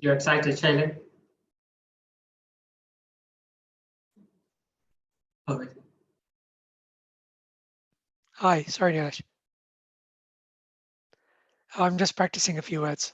You're excited, Shailen? Okay. Hi, sorry, Nilesh. I'm just practicing a few words.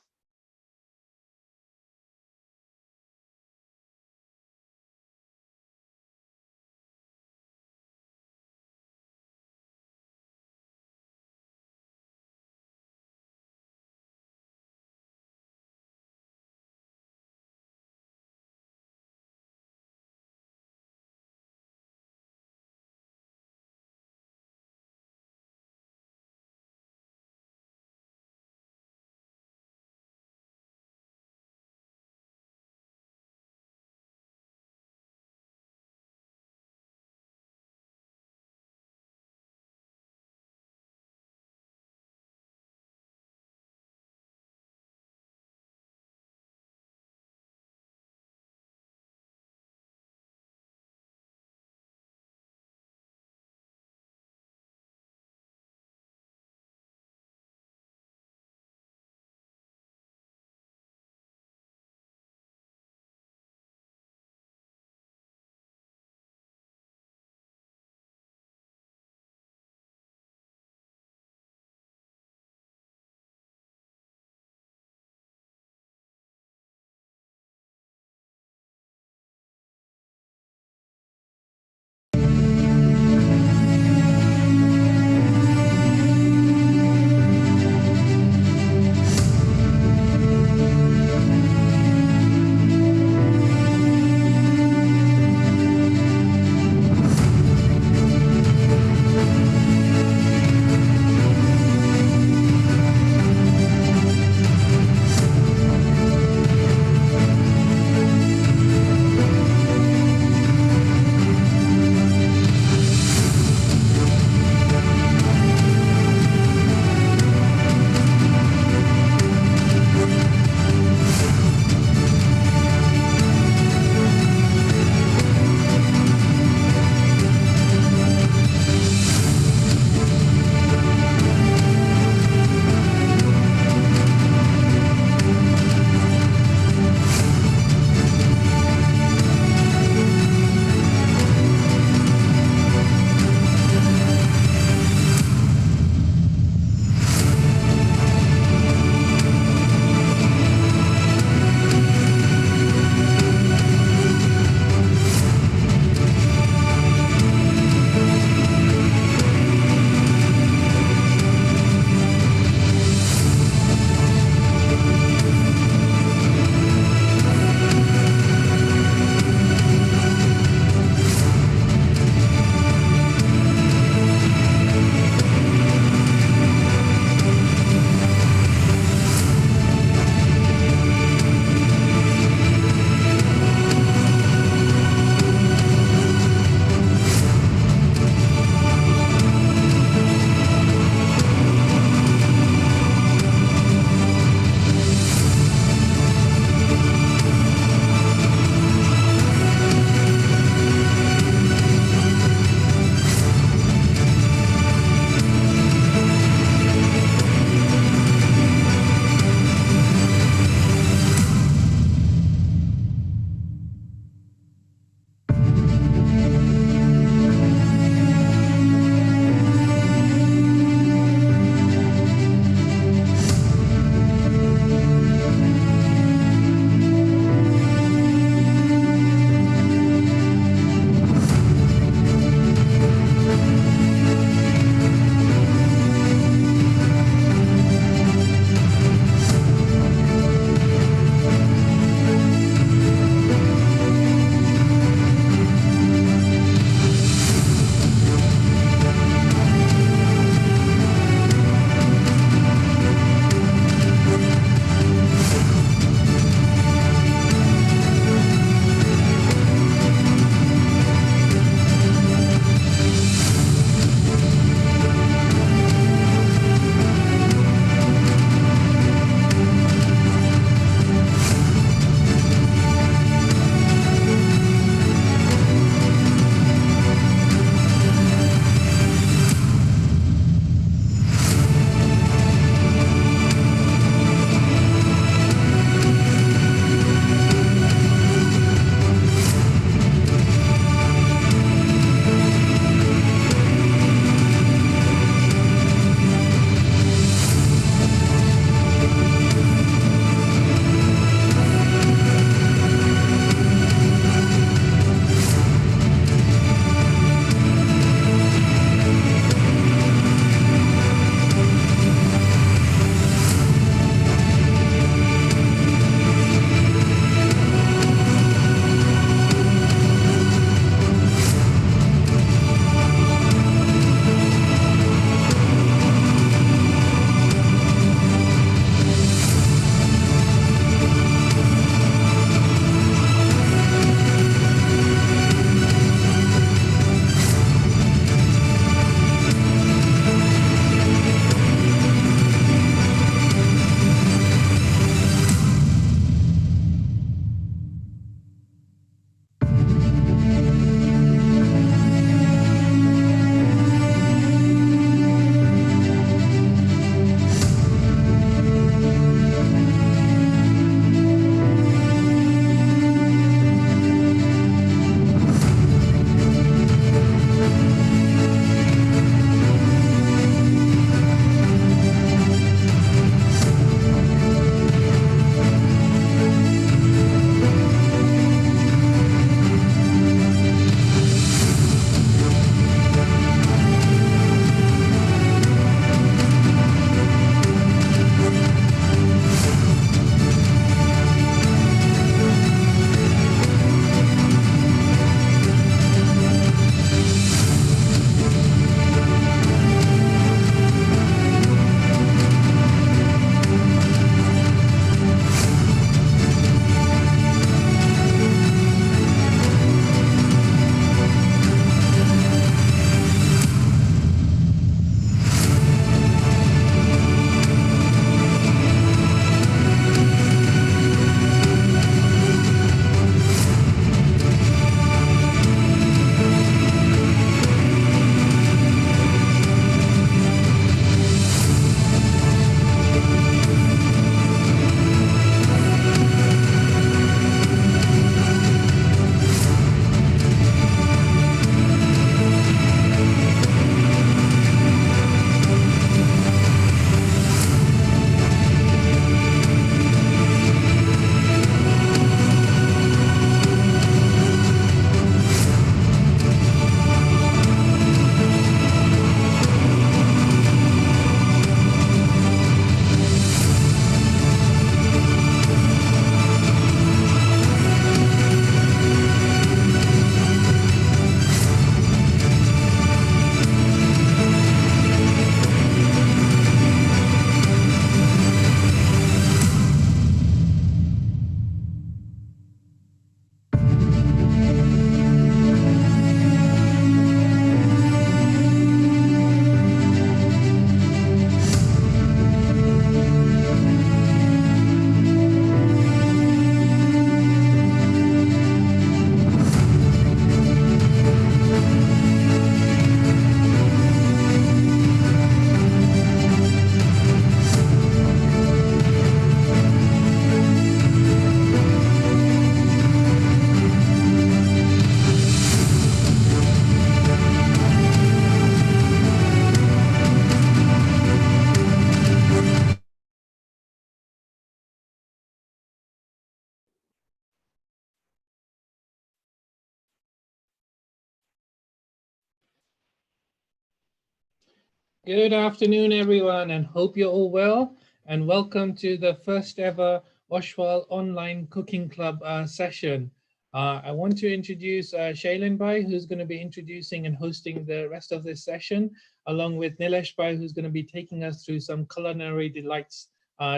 Good afternoon, everyone, and hope you're all well. And welcome to the first ever Oshwal online cooking club session. I want to introduce Shailin Bhai, who's going to be introducing and hosting the rest of this session, along with Nilesh Bhai, who's going to be taking us through some culinary delights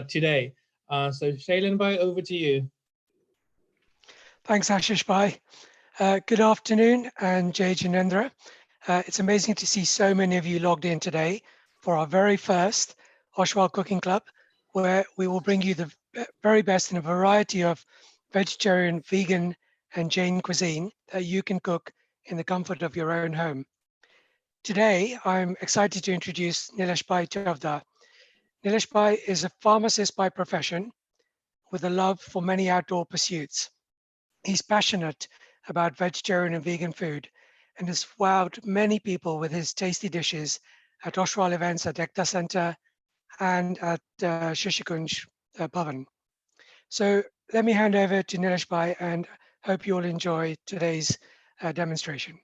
today. So Shailin Bhai, over to you. Thanks, Ashish Bhai. Good afternoon, and Jay Janendra. It's amazing to see so many of you logged in today for our very first Oshwal Cooking Club, where we will bring you the very best in a variety of vegetarian, vegan, and Jain cuisine that you can cook in the comfort of your own home. Today, I'm excited to introduce Nilesh Bhai Chavda. Nilesh Bhai is a pharmacist by profession with a love for many outdoor pursuits. He's passionate about vegetarian and vegan food and has wowed many people with his tasty dishes at Oshwal events at Ekta Center and at Shishikunj Bhavan. So let me hand over to Nilesh Bhai and hope you all enjoy today's demonstration.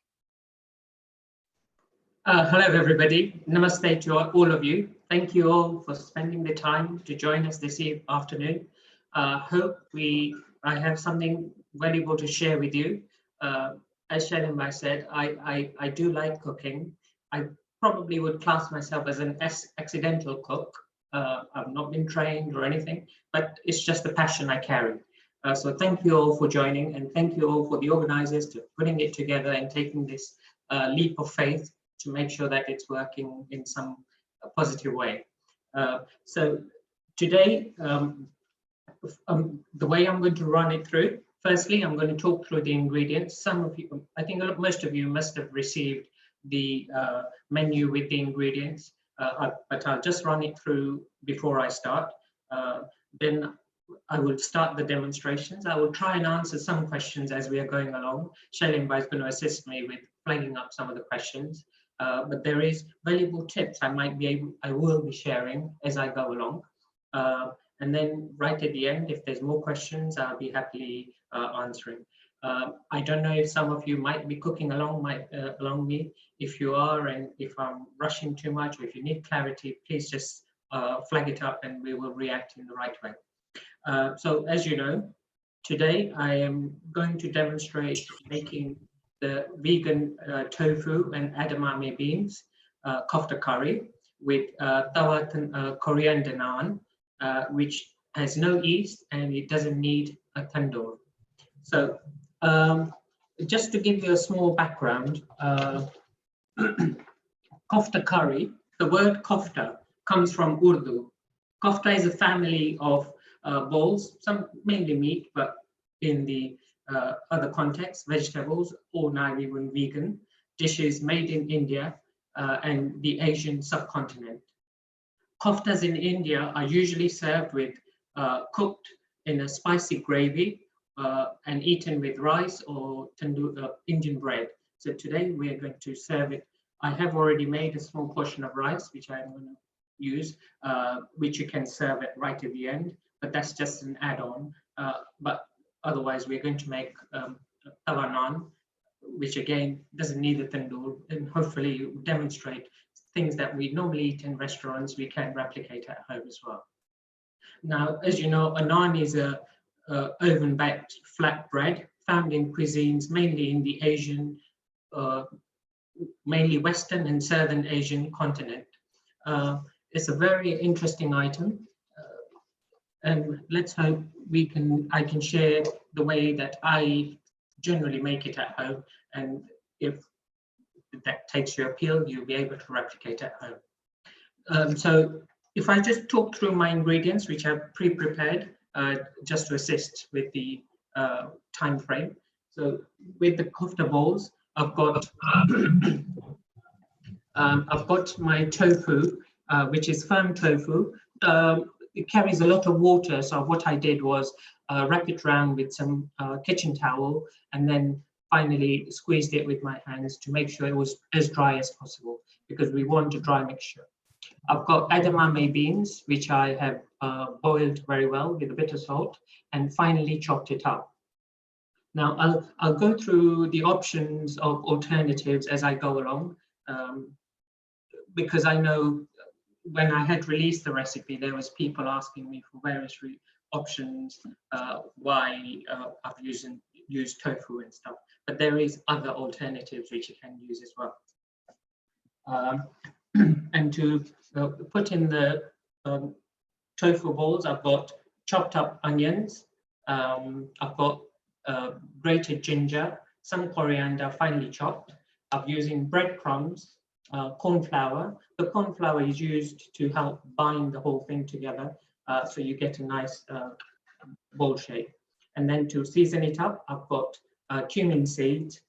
Hello, everybody. Namaste to all of you. Thank you all for spending the time to join us this afternoon. Hope I have something valuable to share with you. As Shailin said, I do like cooking. I probably would class myself as an accidental cook. I've not been trained or anything, but it's just the passion I carry. So thank you all for joining, and thank you all for the organizers to putting it together and taking this leap of faith to make sure that it's working in some positive way. So today, the way I'm going to run it through, firstly, I'm going to talk through the ingredients. Some of you, I think most of you must have received the menu with the ingredients, but I'll just run it through before I start. Then I will start the demonstrations. I will try and answer some questions as we are going along. Shailin Bhai is going to assist me with flagging up some of the questions. But there is valuable tips I will be sharing as I go along. And then right at the end, if there's more questions, I'll be happily answering. I don't know if some of you might be cooking along me. If you are, and if I'm rushing too much, or if you need clarity, please just flag it up and we will react in the right way. So as you know, today I am going to demonstrate making the vegan tofu and edamame beans kofta curry with tawa coriander naan, which has no yeast and it doesn't need a tandoor. So just to give you a small background, kofta curry, the word kofta comes from Urdu. Kofta is a family of bowls, some mainly meat, but in the other contexts, vegetables or now even vegan dishes made in India and the Asian subcontinent. Koftas in India are usually served with cooked in a spicy gravy and eaten with rice or Indian bread. So today we are going to serve it. I have already made a small portion of rice, which I'm going to use, which you can serve it right at the end, but that's just an add-on. But otherwise, we're going to make tawa naan, which again doesn't need a tandoor, and hopefully demonstrate things that we normally eat in restaurants, we can replicate at home as well. Now, as you know, a naan is a oven-baked flat bread found in cuisines mainly in the Asian, mainly Western and Southern Asian continent. It's a very interesting item, and let's hope I can share the way that I generally make it at home, and if that takes your appeal, you'll be able to replicate at home. So if I just talk through my ingredients, which I've pre-prepared, just to assist with the time frame. So with the kofta bowls, I've got my tofu, which is firm tofu. It carries a lot of water, so what I did was wrap it around with some kitchen towel and then finally squeezed it with my hands to make sure it was as dry as possible, because we want a dry mixture. I've got edamame beans, which I have boiled very well with a bit of salt and finally chopped it up. Now I'll go through the options of alternatives as I go along. because I know when I had released the recipe, there was people asking me for various options, why I've used tofu and stuff, but there is other alternatives which you can use as well. And to put in the tofu balls, I've got chopped up onions, I've got grated ginger, some coriander finely chopped. I'm using breadcrumbs, corn flour. The corn flour is used to help bind the whole thing together, so you get a nice ball shape. And then to season it up, I've got cumin seeds,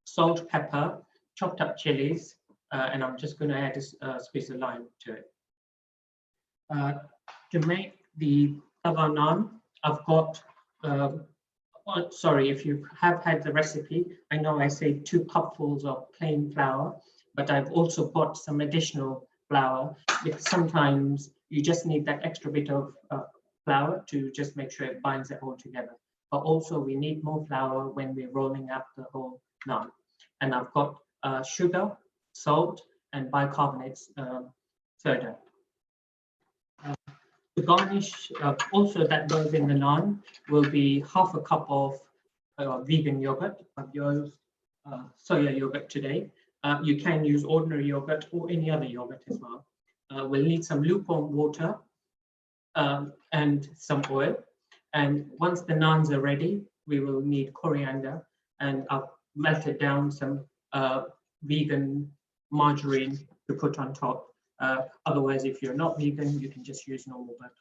salt, pepper, chopped up chilies, and I'm just going to add a squeeze of lime to it. To make the tawa naan, I've got, sorry, if you have had the recipe, I know I say 2 cupfuls of plain flour, but I've also got some additional flour because sometimes you just need that extra bit of flour to just make sure it binds it all together. But also we need more flour when we're rolling out the whole naan. And I've got sugar, salt, and bicarbonate soda. The garnish also that goes in the naan will be half a cup of vegan yogurt. I've used soya yogurt today. You can use ordinary yogurt or any other yogurt as well. We'll need some lukewarm water and some oil. And once the naans are ready, we will need coriander, and I've melted down some vegan margarine to put on top. Otherwise, if you're not vegan, you can just use normal butter.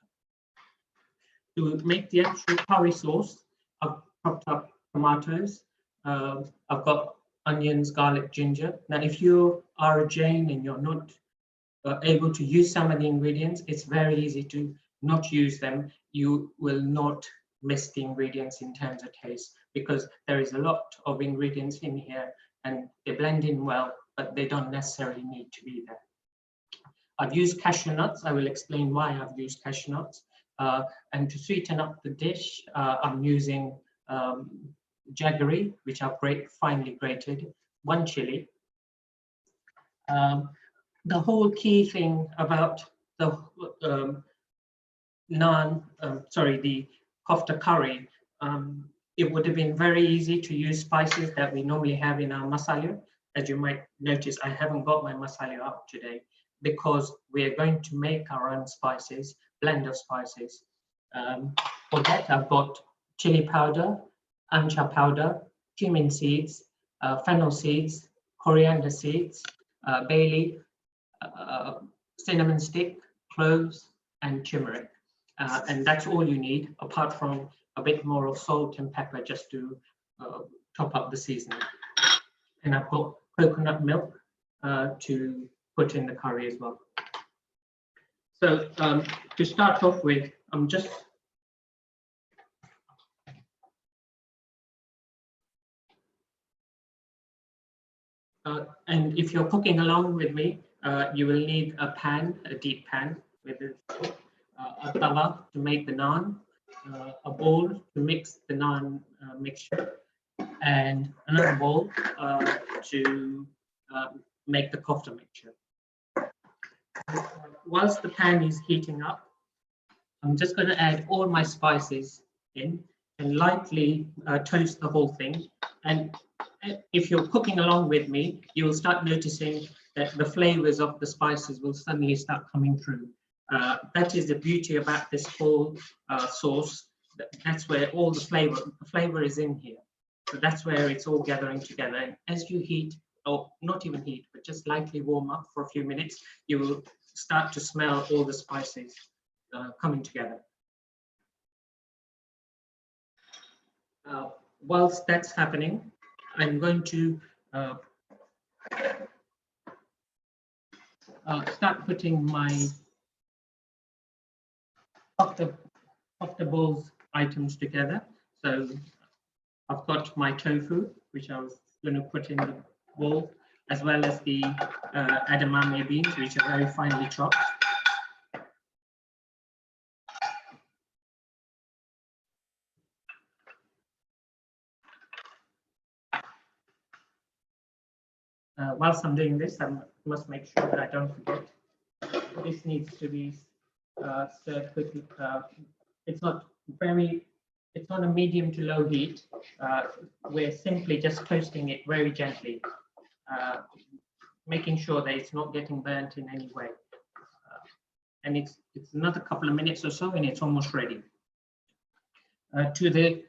To make the actual curry sauce, I've chopped up tomatoes. I've got onions, garlic, ginger. Now, if you are a Jain and you're not able to use some of the ingredients, it's very easy to not use them. You will not miss the ingredients in terms of taste because there is a lot of ingredients in here and they blend in well, but they don't necessarily need to be there. I've used cashew nuts. I will explain why I've used cashew nuts. And to sweeten up the dish, I'm using jaggery, which I've finely grated, 1 chili. The whole key thing about the naan, the kofta curry, it would have been very easy to use spices that we normally have in our masala. As you might notice, I haven't got my masala up today because we're going to make our own spices, blend of spices. For that, I've got chili powder, amcha powder, cumin seeds, fennel seeds, coriander seeds, bay leaf, cinnamon stick, cloves, and turmeric. And that's all you need, apart from a bit more of salt and pepper just to top up the seasoning. And I've got coconut milk to put in the curry as well. So to start off with, I'm just and if you're cooking along with me, you will need a pan, a deep pan with a tawa to make the naan, a bowl to mix the naan mixture, and another bowl to make the kofta mixture. Whilst the pan is heating up, I'm just going to add all my spices in and lightly toast the whole thing. And if you're cooking along with me, you will start noticing that the flavors of the spices will suddenly start coming through. That is the beauty about this whole sauce. That's where all the flavor is in here. So that's where it's all gathering together. And as you heat, or not even heat, but just lightly warm up for a few minutes, you will start to smell all the spices coming together. Whilst that's happening, I'm going to start putting my kofta balls items together. So I've got my tofu, which I was going to put in the bowl, as well as the edamame beans, which are very finely chopped. whilst I'm doing this, I must make sure that I don't forget. This needs to be stirred quickly. It's not a medium to low heat. We're simply just toasting it very gently, making sure that it's not getting burnt in any way. And it's another couple of minutes or so, and it's almost ready. To the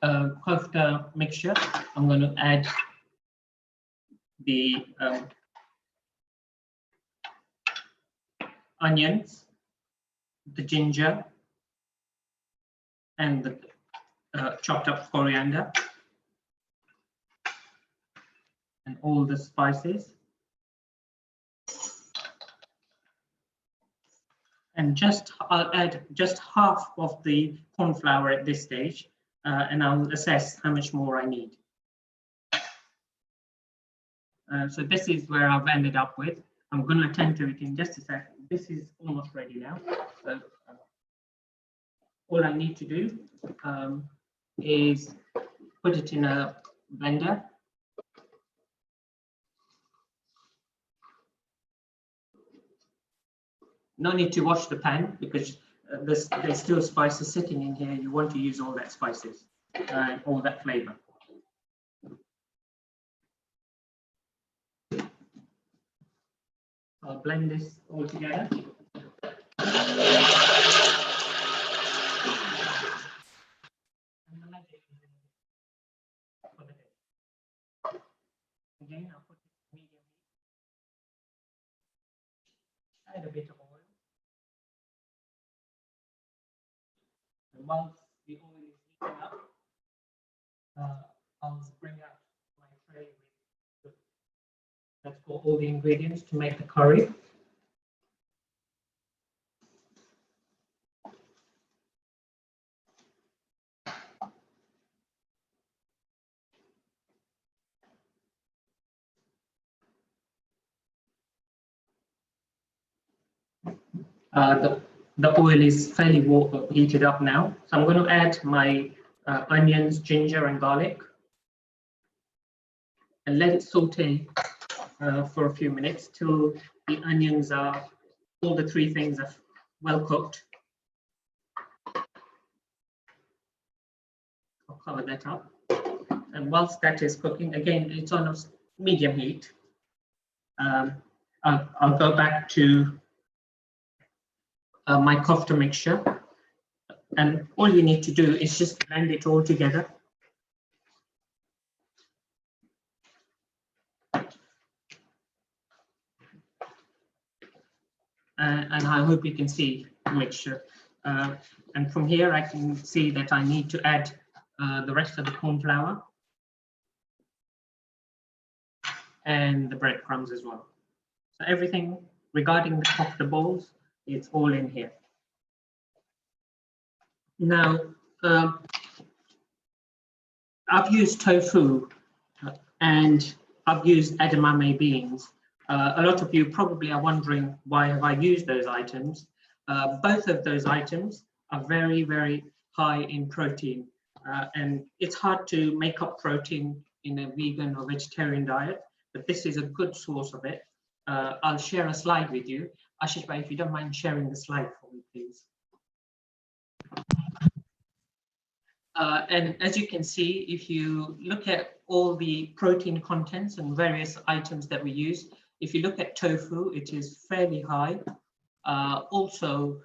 kofta mixture, I'm going to add the onions, the ginger, and the chopped up coriander, and all the spices. And I'll add just half of the corn flour at this stage, and I'll assess how much more I need. So this is where I've ended up with. I'm going to attend to it in just a second. This is almost ready now. So all I need to do is put it in a blender. No need to wash the pan because there's still spices sitting in here. You want to use all that spices, all that flavor. I'll blend this all together. Again, I'll put it medium heat. Add a bit of oil. And once the oil is heating up, I'll bring out my tray with that's got all the ingredients to make the curry. The oil is fairly heated up now, so I'm going to add my onions, ginger, and garlic, and let it saute for a few minutes till the onions all the three things are well cooked. I'll cover that up, and whilst that is cooking, again, it's on a medium heat. I'll go back to my kofta mixture, and all you need to do is just blend it all together. And I hope you can see the mixture. And from here, I can see that I need to add the rest of the corn flour and the breadcrumbs as well. So everything regarding the kofta balls, it's all in here. Now, I've used tofu and I've used edamame beans. A lot of you probably are wondering why have I used those items. Both of those items are very, very high in protein, and it's hard to make up protein in a vegan or vegetarian diet, but this is a good source of it. I'll share a slide with you. Ashish bhai, if you don't mind sharing the slide for me, please. And as you can see, if you look at all the protein contents and various items that we use, if you look at tofu, it is fairly high. Also,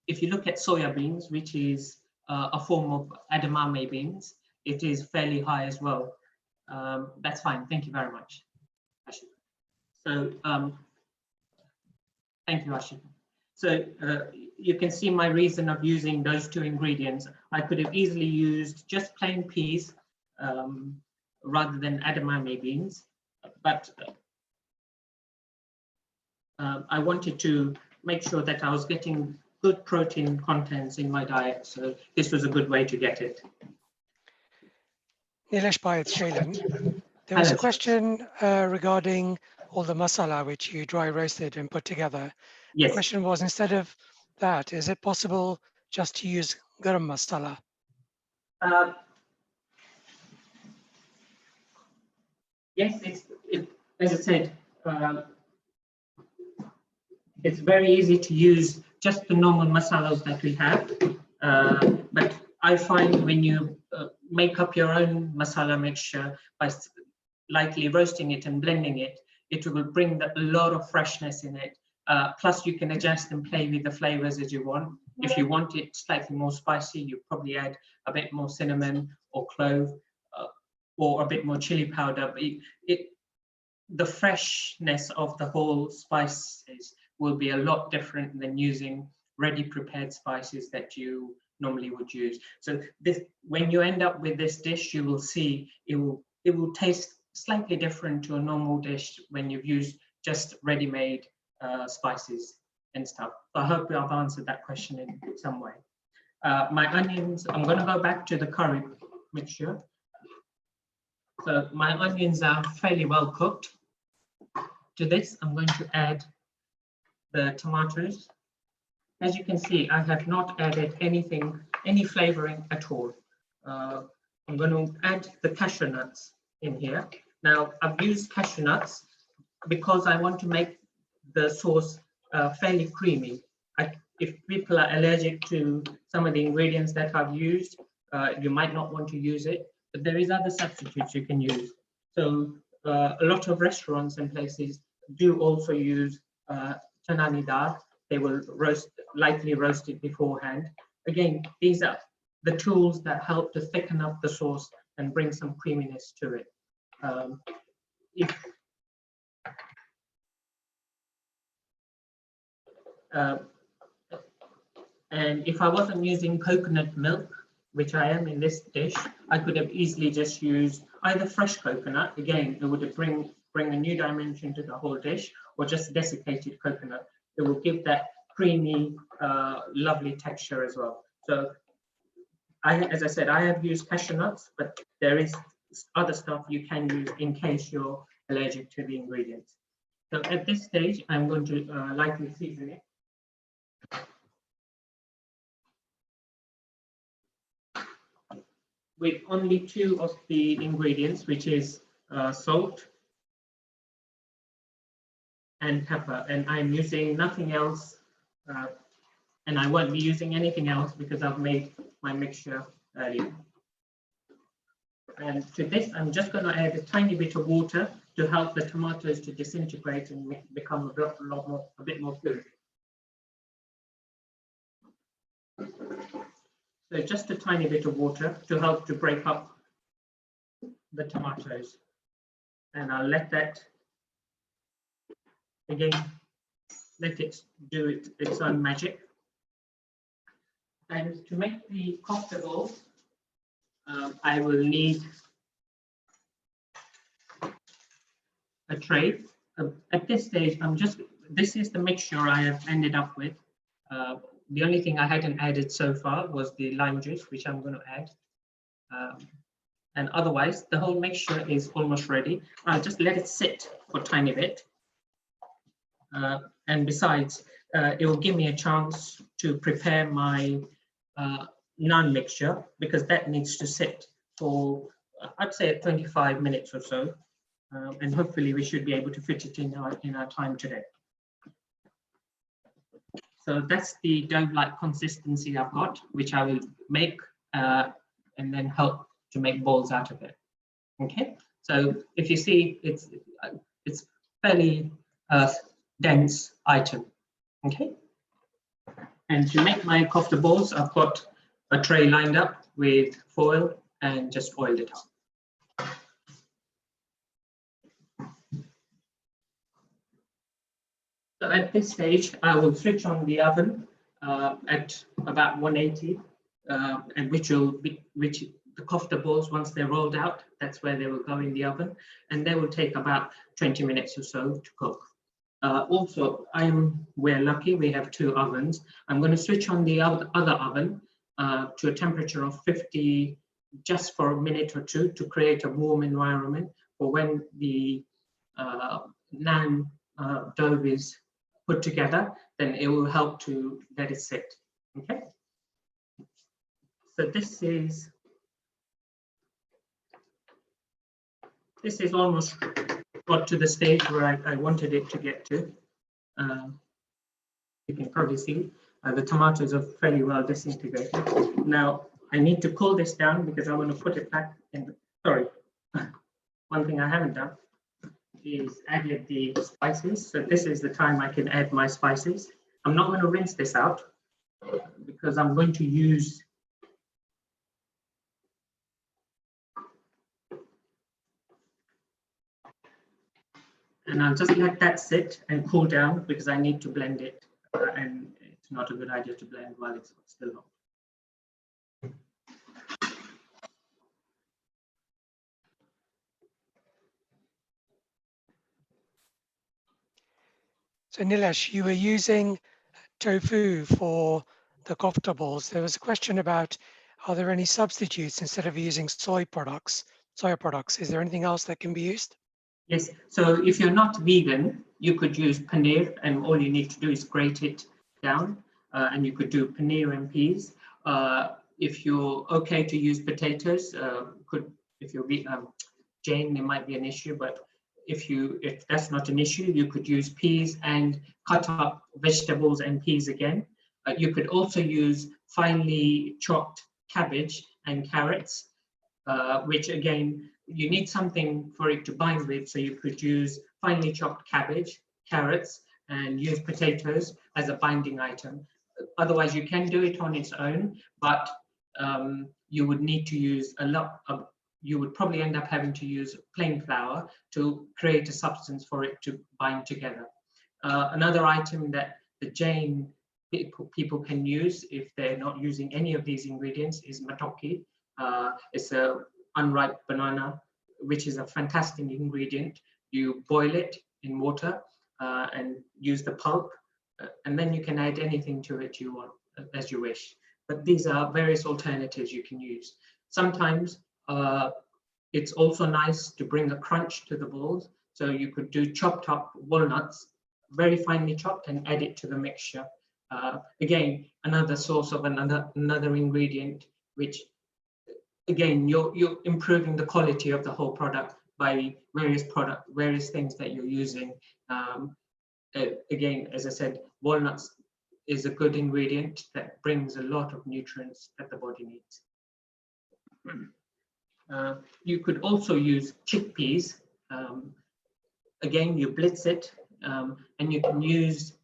if you look at soya beans, which is a form of edamame beans, it is fairly high as well. That's fine. Thank you very much, Ashish. So, thank you, Ashish. So you can see my reason of using those two ingredients. I could have easily used just plain peas rather than edamame beans, but I wanted to make sure that I was getting good protein contents in my diet, so this was a good way to get it. Nilesh bhai, it's Shailen. There was a question regarding all the masala which you dry roasted and put together. Yes. The question was, instead of that, is it possible just to use garam masala? Yes, as I said, it's very easy to use just the normal masalas that we have. But I find when you make up your own masala mixture by lightly roasting it and blending it, it will bring a lot of freshness in it. Plus, you can adjust and play with the flavors as you want. If you want it slightly more spicy, you probably add a bit more cinnamon or clove or a bit more chili powder. But the freshness of the whole spices will be a lot different than using ready prepared spices that you normally would use. So this, when you end up with this dish, you will see it will taste slightly different to a normal dish when you've used just ready-made spices and stuff. So I hope I've answered that question in some way. My onions, I'm going to go back to the curry mixture. So my onions are fairly well cooked. To this, I'm going to add the tomatoes. As you can see, I have not added any flavoring at all. I'm going to add the cashew nuts in here. Now, I've used cashew nuts because I want to make the sauce fairly creamy. If people are allergic to some of the ingredients that I've used, you might not want to use it, but there is other substitutes you can use. So a lot of restaurants and places do also use chanani dal. They will lightly roast it beforehand. Again, these are the tools that help to thicken up the sauce and bring some creaminess to it. And if I wasn't using coconut milk, which I am in this dish, I could have easily just used either fresh coconut. Again, it would bring a new dimension to the whole dish, or just desiccated coconut. It will give that creamy, lovely texture as well. So, as I said, I have used cashew nuts, but there is other stuff you can use in case you're allergic to the ingredients. So at this stage, I'm going to lightly season it. With only 2 of the ingredients, which is salt and pepper, and I'm using nothing else, and I won't be using anything else because I've made my mixture earlier. And to this, I'm just going to add a tiny bit of water to help the tomatoes to disintegrate and become a bit more fluid. So just a tiny bit of water to help to break up the tomatoes. And I'll let that, again, let it do its own magic. And to make the kofta balls, I will need a tray. At this stage, this is the mixture I have ended up with. The only thing I hadn't added so far was the lime juice, which I'm going to add. And otherwise, the whole mixture is almost ready. I'll just let it sit for a tiny bit. And besides, it will give me a chance to prepare my naan mixture, because that needs to sit for, I'd say, 25 minutes or so. And hopefully we should be able to fit it in our time today. So that's the dough-like consistency I've got, which I will make and then help to make balls out of it. Okay, so if you see, it's fairly dense item. Okay, and to make my kofta balls, I've got a tray lined up with foil and just oiled it up. So at this stage, I will switch on the oven at about 180, and which the kofta balls, once they're rolled out, that's where they will go in the oven, and they will take about 20 minutes or so to cook. Also, we're lucky, we have 2 ovens. I'm going to switch on the other oven to a temperature of 50, just for a minute or 2, to create a warm environment for when the naan dough is put together, then it will help to let it sit. Okay. So this is almost got to the stage where I wanted it to get to. You can probably see the tomatoes are fairly well disintegrated. Now I need to cool this down because I want to put it back in. Sorry, one thing I haven't done is added the spices. So this is the time I can add my spices. I'm not going to rinse this out because I'm going to use and I'll just let that sit and cool down because I need to blend it and it's not a good idea to blend while it's still hot. So Nilesh, you were using tofu for the kofta balls. There was a question about, are there any substitutes instead of using soya products? Is there anything else that can be used? Yes, so if you're not vegan, you could use paneer and all you need to do is grate it down and you could do paneer and peas. If you're okay to use potatoes, if you're Jane, there might be an issue, but if that's not an issue, you could use peas and cut up vegetables and peas again. You could also use finely chopped cabbage and carrots, which again, you need something for it to bind with. So you could use finely chopped cabbage, carrots, and use potatoes as a binding item. Otherwise, you can do it on its own, but you would need to use a lot of, you would probably end up having to use plain flour to create a substance for it to bind together. Another item that the Jain people can use if they're not using any of these ingredients is matoki. It's a unripe banana, which is a fantastic ingredient. You boil it in water and use the pulp, and then you can add anything to it you want as you wish. But these are various alternatives you can use. Sometimes it's also nice to bring a crunch to the balls. So you could do chopped up walnuts, very finely chopped, and add it to the mixture. Again, another source of another ingredient, which again, you're improving the quality of the whole product by various things that you're using. Again, as I said, walnuts is a good ingredient that brings a lot of nutrients that the body needs. You could also use chickpeas. Again, you blitz it, and you can use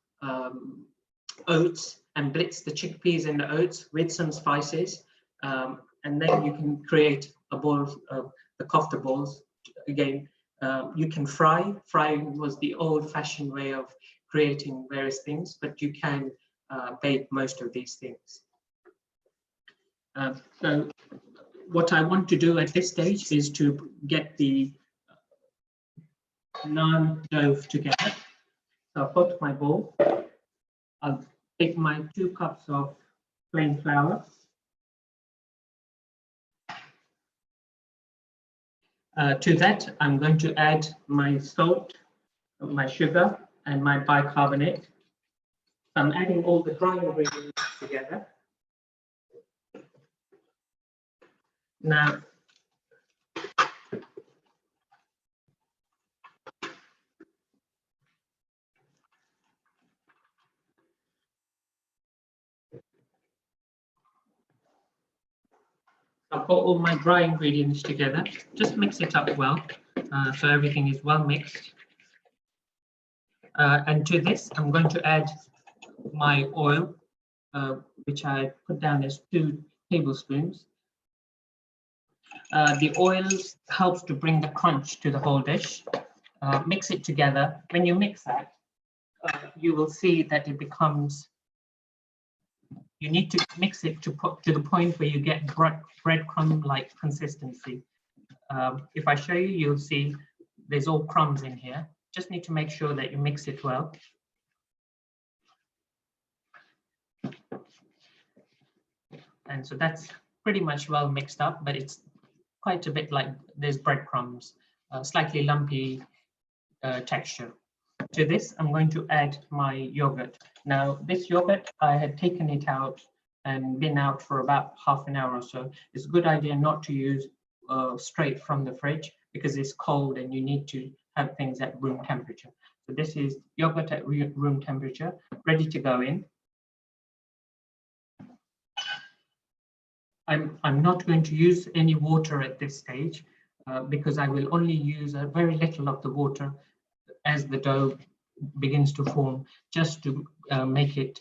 oats and blitz the chickpeas and the oats with some spices. And then you can create a ball of the kofta balls. Again, you can fry. Frying was the old-fashioned way of creating various things, but you can bake most of these things. So what I want to do at this stage is to get the naan dough together. So I've got my bowl. I'll take my 2 cups of plain flour. To that, I'm going to add my salt, my sugar, and my bicarbonate. I'm adding all the dry ingredients together. Now, I've got all my dry ingredients together. Just mix it up well, so everything is well mixed. And to this, I'm going to add my oil, which I put down as 2 tablespoons. The oil helps to bring the crunch to the whole dish. Mix it together. When you mix that, you will see that it becomes, you need to mix it to the point where you get breadcrumb-like consistency. If I show you, you'll see there's all crumbs in here. Just need to make sure that you mix it well. And so that's pretty much well mixed up, but it's quite a bit like there's breadcrumbs, slightly lumpy texture. To this, I'm going to add my yogurt. Now, this yogurt, I had taken it out and been out for about half an hour or so. It's a good idea not to use straight from the fridge because it's cold and you need to have things at room temperature. So this is yogurt at room temperature, ready to go in. I'm not going to use any water at this stage because I will only use a very little of the water as the dough begins to form, just to make it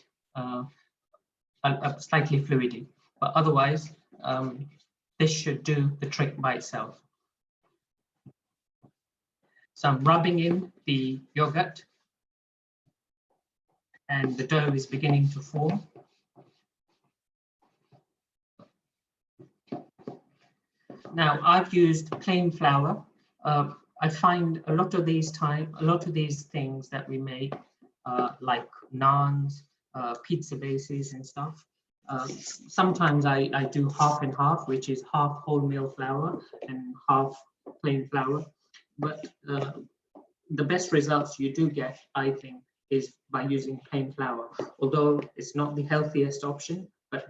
slightly fluidy. But otherwise, this should do the trick by itself. So I'm rubbing in the yogurt and the dough is beginning to form. Now I've used plain flour. I find a lot of these things that we make, like naans, pizza bases and stuff. Sometimes I do half and half, which is half wholemeal flour and half plain flour. But the best results you do get, I think, is by using plain flour. Although it's not the healthiest option, but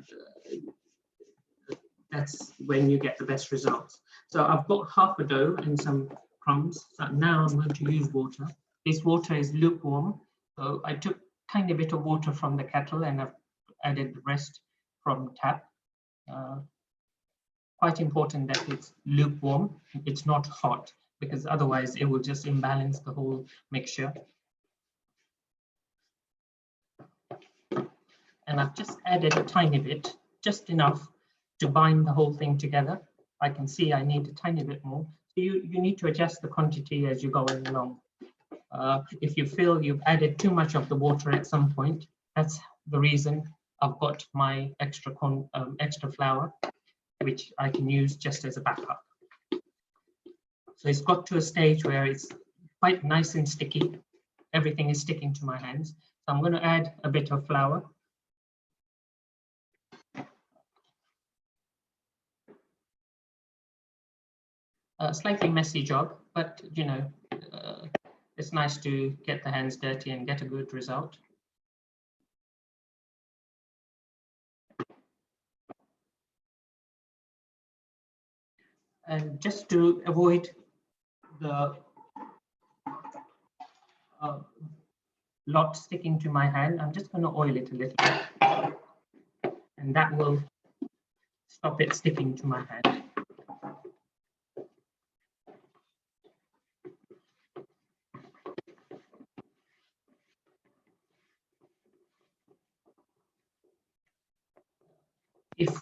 that's when you get the best results. So I've got half a dough and some crumbs. So now I'm going to use water. This water is lukewarm. So I took a tiny bit of water from the kettle and I've added the rest from tap. Quite important that it's lukewarm. It's not hot, because otherwise it will just imbalance the whole mixture. And I've just added a tiny bit, just enough to bind the whole thing together. I can see I need a tiny bit more. So you need to adjust the quantity as you're going along. If you feel you've added too much of the water at some point, that's the reason I've got my extra flour, which I can use just as a backup. So it's got to a stage where it's quite nice and sticky. Everything is sticking to my hands. So I'm going to add a bit of flour. A slightly messy job, but you know, it's nice to get the hands dirty and get a good result. And just to avoid the lot sticking to my hand, I'm just going to oil it a little bit, and that will stop it sticking to my hand. If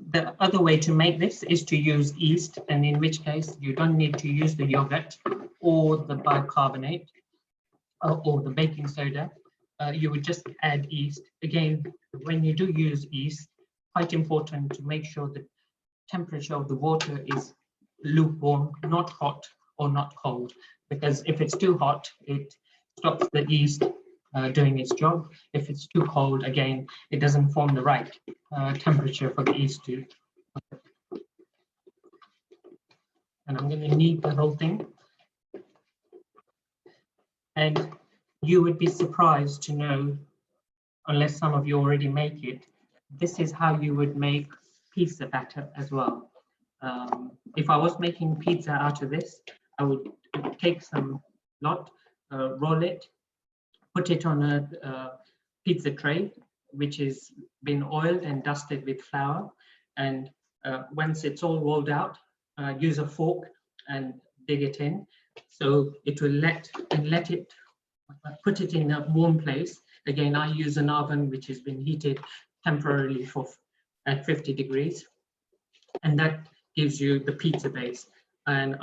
the other way to make this is to use yeast, and in which case you don't need to use the yogurt or the bicarbonate or the baking soda. You would just add yeast. Again, when you do use yeast, quite important to make sure the temperature of the water is lukewarm, not hot or not cold, because if it's too hot, it stops the yeast doing its job. If it's too cold, again, it doesn't form the right temperature for the yeast to. And I'm going to knead the whole thing. And you would be surprised to know, unless some of you already make it, this is how you would make pizza batter as well. If I was making pizza out of this, I would take some lot, roll it, put it on a pizza tray, which has been oiled and dusted with flour. And once it's all rolled out, use a fork and dig it in. So it will put it in a warm place. Again, I use an oven which has been heated temporarily at 50 degrees. And that gives you the pizza base. And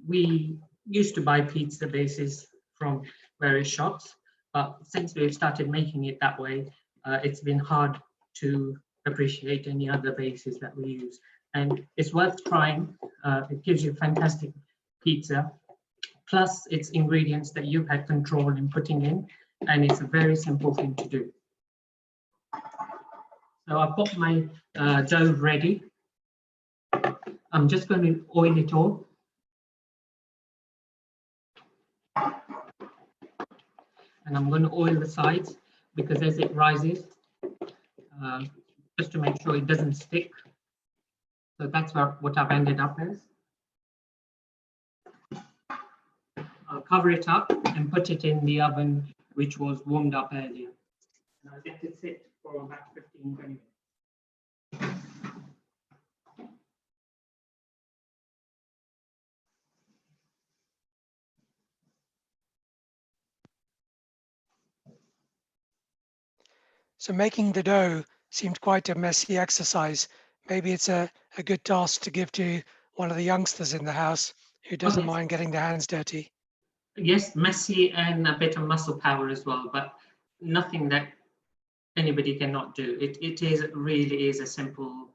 we used to buy pizza bases from various shops, but since we've started making it that way, it's been hard to appreciate any other bases that we use. And it's worth trying. It gives you fantastic pizza, plus it's ingredients that you've had control in putting in, and it's a very simple thing to do. So I've got my dough ready. I'm just going to oil it all. And I'm going to oil the sides, because as it rises, just to make sure it doesn't stick. So that's what I've ended up as. I'll cover it up and put it in the oven, which was warmed up earlier. And I'll let it sit for about 15-20 minutes. So making the dough seemed quite a messy exercise. Maybe it's a good task to give to one of the youngsters in the house who doesn't mind getting their hands dirty. Yes, messy and a bit of muscle power as well, but nothing that anybody cannot do. It really is a simple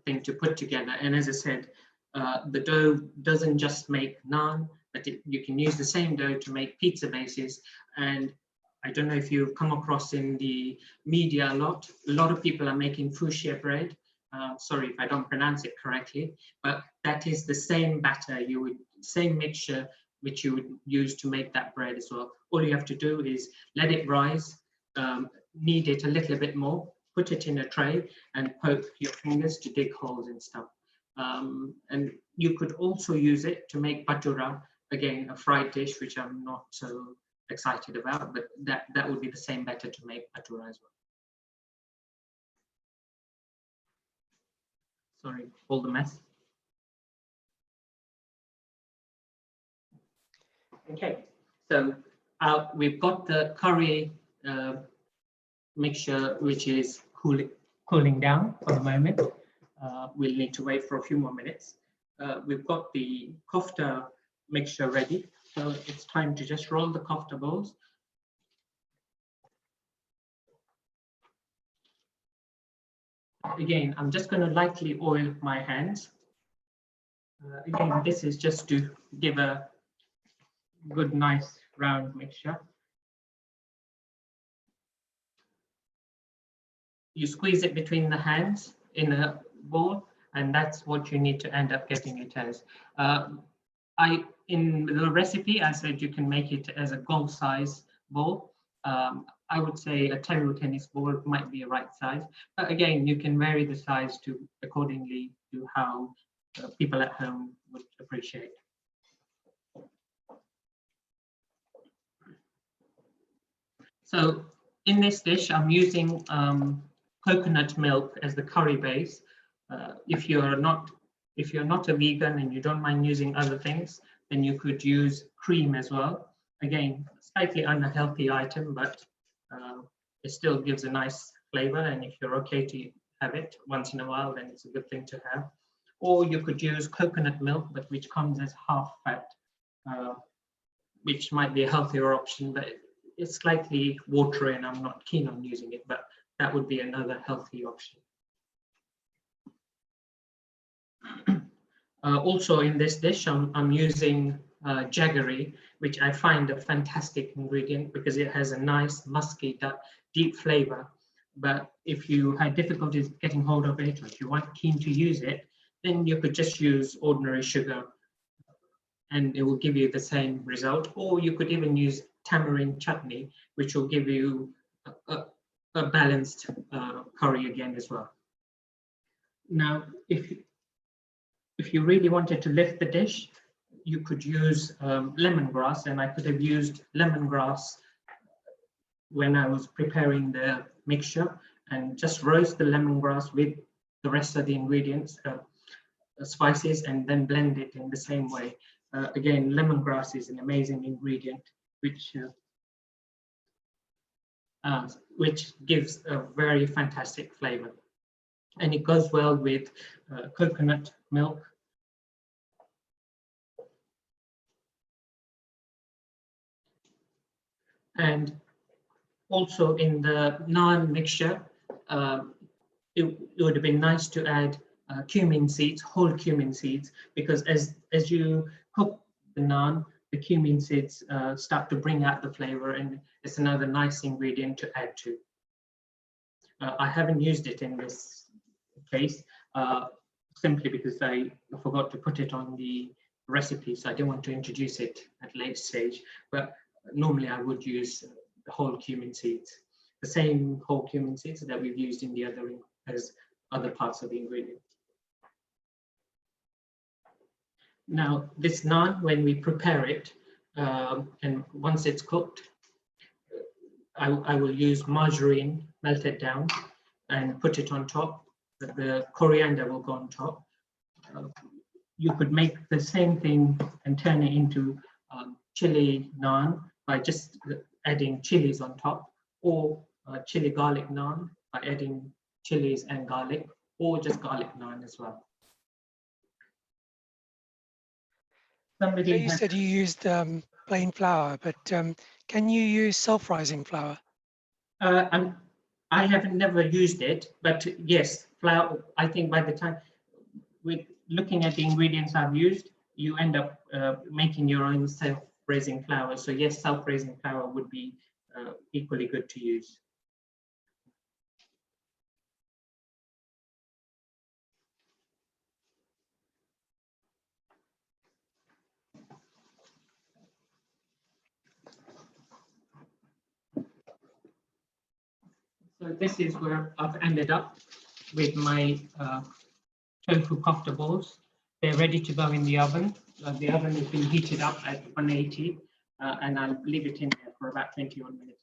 thing to put together. And as I said, the dough doesn't just make naan, but you can use the same dough to make pizza bases. And I don't know if you've come across in the media a lot of people are making fuchsia bread. Sorry if I don't pronounce it correctly, but that is the same batter, same mixture which you would use to make that bread as well. All you have to do is let it rise, knead it a little bit more, put it in a tray and poke your fingers to dig holes and stuff. And you could also use it to make bhatura, again, a fried dish, which I'm not so excited about, but that would be the same batter to make bhatura as well. Sorry, all the mess. Okay, so we've got the curry mixture, which is cooling down for the moment. We'll need to wait for a few more minutes. We've got the kofta mixture ready, so it's time to just roll the kofta balls. Again, I'm just going to lightly oil my hands. Again, this is just to give a good, nice round mixture. You squeeze it between the hands in a bowl, and that's what you need to end up getting it as. In the recipe, I said you can make it as a golf size bowl. I would say a table tennis ball might be a right size, but again, you can vary the size accordingly to how people at home would appreciate. So in this dish, I'm using coconut milk as the curry base. If you're not a vegan and you don't mind using other things, then you could use cream as well. Again, slightly unhealthy item, but it still gives a nice flavor. And if you're okay to have it once in a while, then it's a good thing to have. Or you could use coconut milk, but which comes as half fat, which might be a healthier option, but it's slightly watery and I'm not keen on using it, but that would be another healthy option. Also in this dish, I'm using jaggery, which I find a fantastic ingredient because it has a nice musky, deep flavor. But if you had difficulties getting hold of it, or if you weren't keen to use it, then you could just use ordinary sugar and it will give you the same result. Or you could even use tamarind chutney, which will give you a balanced curry again as well. Now, if you really wanted to lift the dish, you could use lemongrass, and I could have used lemongrass when I was preparing the mixture, and just roast the lemongrass with the rest of the ingredients, spices, and then blend it in the same way. Again, lemongrass is an amazing ingredient, which gives a very fantastic flavor. And it goes well with coconut milk. And also in the naan mixture, it would have been nice to add cumin seeds, whole cumin seeds, because as you cook the naan, the cumin seeds start to bring out the flavor, and it's another nice ingredient to add to. I haven't used it in this case, simply because I forgot to put it on the recipe, so I didn't want to introduce it at a late stage, but normally I would use the whole cumin seeds, the same whole cumin seeds that we've used in the other parts of the ingredient. Now, this naan, when we prepare it, And once it's cooked, I will use margarine, melt it down, and put it on top. The coriander will go on top. You could make the same thing and turn it into chili naan by just adding chilies on top, or chili garlic naan by adding chilies and garlic, or just garlic naan as well. Somebody You said you used plain flour, but can you use self-rising flour? I have never used it, but yes, flour. I think by the time with looking at the ingredients I've used, you end up making your own self-raising flour. So yes, self-raising flour would be equally good to use. So this is where I've ended up with my tofu kofta balls. They're ready to go in the oven. The oven has been heated up at 180, and I'll leave it in there for about 21 minutes.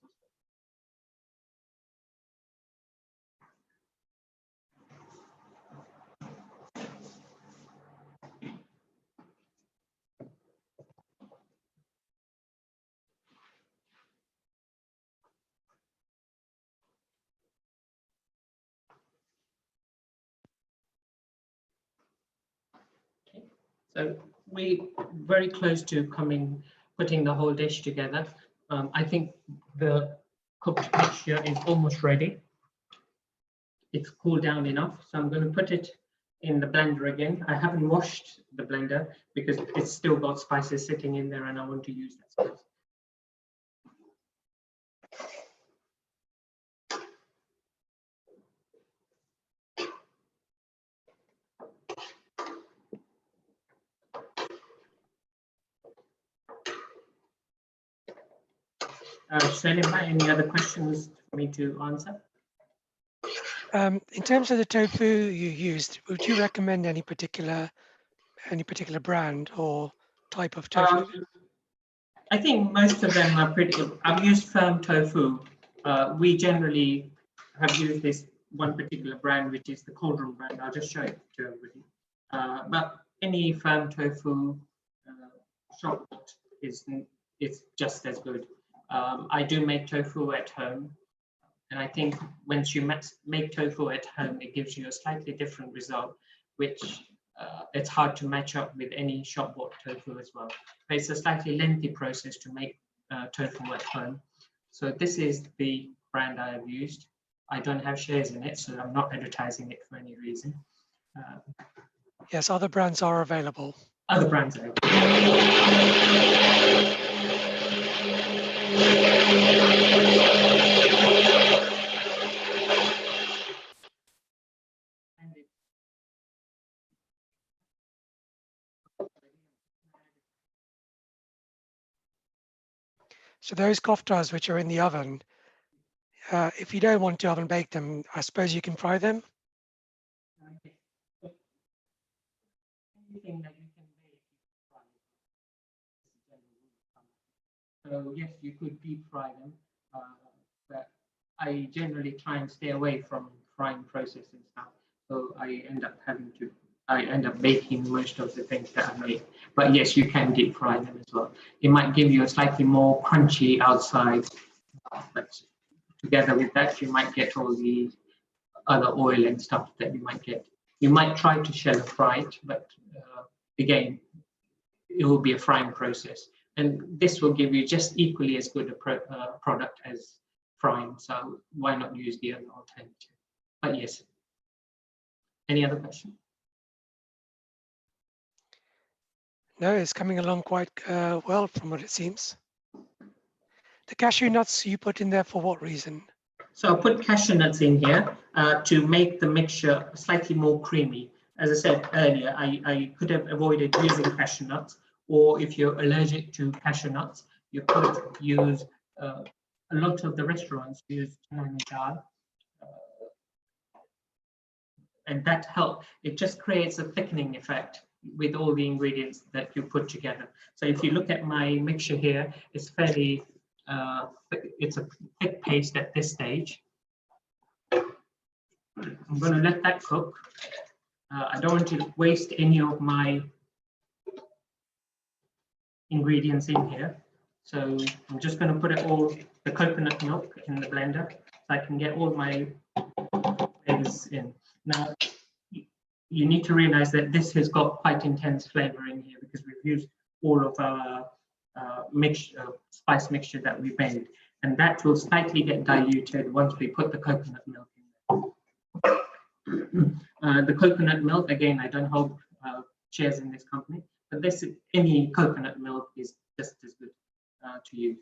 So we very close to putting the whole dish together. I think the cooked mixture is almost ready. It's cooled down enough, so I'm going to put it in the blender again. I haven't washed the blender because it's still got spices sitting in there and I want to use that spice. Shailin, any other questions for me to answer? In terms of the tofu you used, would you recommend any particular brand or type of tofu? I think most of them are pretty good. I've used firm tofu. We generally have used this one particular brand, which is the Cauldron brand. I'll just show it to everybody. But any firm tofu shop is just as good. I do make tofu at home. And I think once you make tofu at home, it gives you a slightly different result, which it's hard to match up with any shop bought tofu as well. But it's a slightly lengthy process to make tofu at home. So this is the brand I have used. I don't have shares in it, so I'm not advertising it for any reason. Yes, other brands are available. Other brands are available. So those koftas which are in the oven, if you don't want to oven bake them, I suppose you can fry them. Anything that you can bake, so yes, you could deep fry them, but I generally try and stay away from frying process and stuff. So I end up baking most of the things that I make. But yes, you can deep fry them as well. It might give you a slightly more crunchy outside, but together with that, you might get all the other oil and stuff that you might get. You might try to shallow fry it, but again, it will be a frying process. And this will give you just equally as good a product as frying. So why not use the other alternative? But yes. Any other question? No, it's coming along quite well from what it seems. The cashew nuts you put in there for what reason? So I put cashew nuts in here to make the mixture slightly more creamy. As I said earlier, I could have avoided using cashew nuts, or if you're allergic to cashew nuts, you could use a lot of the restaurants use naan dal, and that helps. It just creates a thickening effect with all the ingredients that you put together. So if you look at my mixture here, it's fairly, it's a thick paste at this stage. I'm going to let that cook. I don't want to waste any of my ingredients in here. So I'm just going to put it all, the coconut milk in the blender, so I can get all my flavors in. Now, you need to realize that this has got quite intense flavor in here because we've used all of our spice mixture that we made, and that will slightly get diluted once we put the coconut milk in there. The coconut milk, again, I don't hold shares in this company, but any coconut milk is just as good to use.